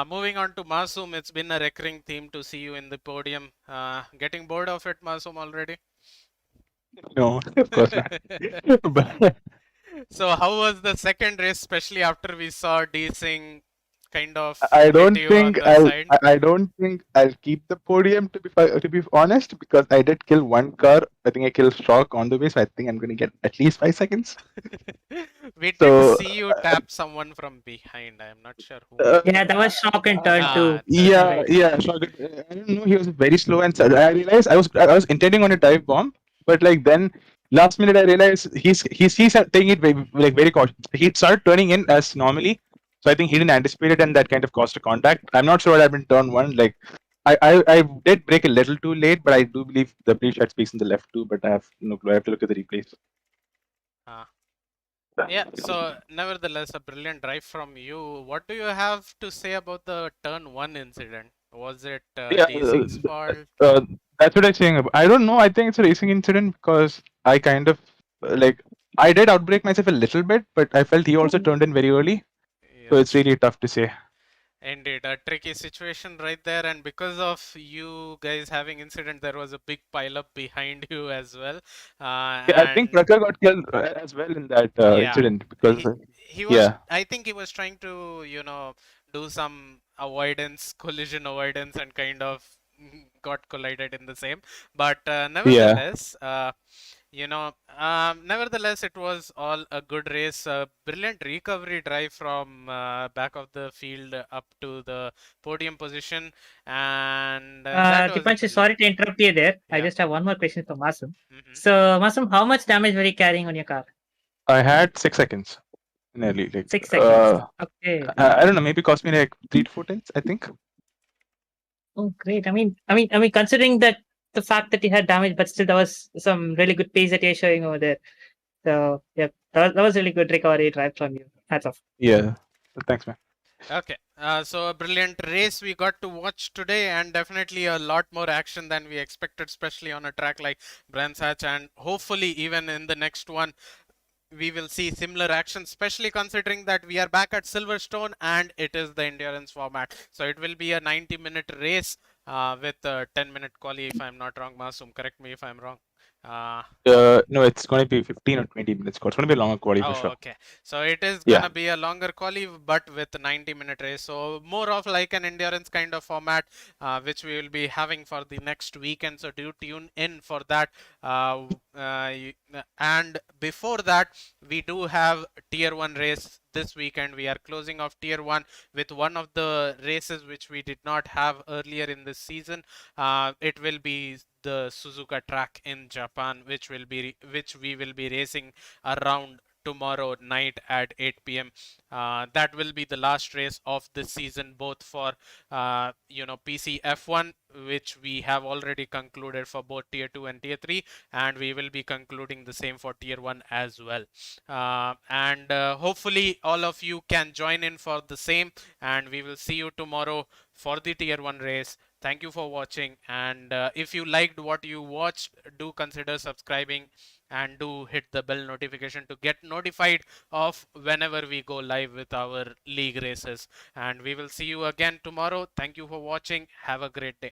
moving on to Masoom, it's been a recurring theme to see you in the podium. Getting bored of it, Masoom, already? No, of course not. But So, how was the second race, especially after we saw D Singh kind of I hit don't you on think the side? I don't think I'll keep the podium to be honest, because I did kill one car. I think I killed Shock on the way, so I think I'm gonna get at least 5 seconds. We did So see you tap someone from behind. I am not sure whom uh, it Yeah, was. that was shock in turn Ah, two. turn Turn two. yeah, right. yeah. Shock. I don't know. He was very slow and sudden. I realized I was intending on a dive bomb, but like then last minute I realized he's taking it very cautious. He started turning in as normally, so I think he didn't anticipate it, and that kind of caused a contact. I'm not sure what happened turn one. Like I did break a little too late, but I do believe the pre-shot speaks in the left too. But I have no clue. I have to look at the replays. Ah. Yeah, so nevertheless, a brilliant drive from you. What do you have to say about the turn one incident? Was it Yeah, Dazing's fault? that's what I'm saying. I don't know. I think it's a racing incident because I kind of like I did outbreak myself a little bit, but I felt he also turned in very early, so it's Yes. really tough to say. Indeed, a tricky situation right there, and because of you guys having incident, there was a big pile up behind you as well. Yeah, I think And Prakar got killed as well in that yeah, incident because he was. yeah, I think he was trying to, do some avoidance, collision avoidance, and kind of got collided in the same. But yeah, nevertheless, nevertheless, it was all a good race. A brilliant recovery drive from back of the field up to the podium position, and that was a Dipanshu, brilliant. sorry to interrupt you there. I Yeah. just have one more question for Masum. Hmm. So, Masum, how much damage were you carrying on your car? I had 6 seconds nearly. Like 6 seconds. Okay. I don't know, maybe cost me like 3 to 4 tenths. I think. Oh, great. Considering that the fact that you had damage, but still there was some really good pace that you're showing over there. So, yeah, that was really good recovery drive from you. Hats off. Yeah. Thanks, man. Okay, so a brilliant race we got to watch today, and definitely a lot more action than we expected, especially on a track like Brands Hatch, and hopefully even in the next one we will see similar action, especially considering that we are back at Silverstone and it is the endurance format. So it will be a 90-minute race with a 10-minute quali, if I'm not wrong. Masum, correct me if I'm wrong. Uh, No, it's going to be 15 or 20 minutes. It's going to be a longer quality for Oh, sure. okay. So it is Yeah. gonna be a longer quali, but with a 90-minute race. So more of like an endurance kind of format, which we will be having for the next weekend. So do tune in for that. And before that, we do have Tier 1 race this weekend. We are closing off Tier 1 with one of the races which we did not have earlier in this season. It will be the Suzuka track in Japan, which we will be racing around tomorrow night at 8 p.m. That will be the last race of this season, both for PC F1, which we have already concluded for both Tier 2 and Tier 3, and we will be concluding the same for Tier 1 as well. And hopefully all of you can join in for the same, and we will see you tomorrow for the Tier 1 race. Thank you for watching, and if you liked what you watched, do consider subscribing and do hit the bell notification to get notified of whenever we go live with our league races. And we will see you again tomorrow. Thank you for watching. Have a great day.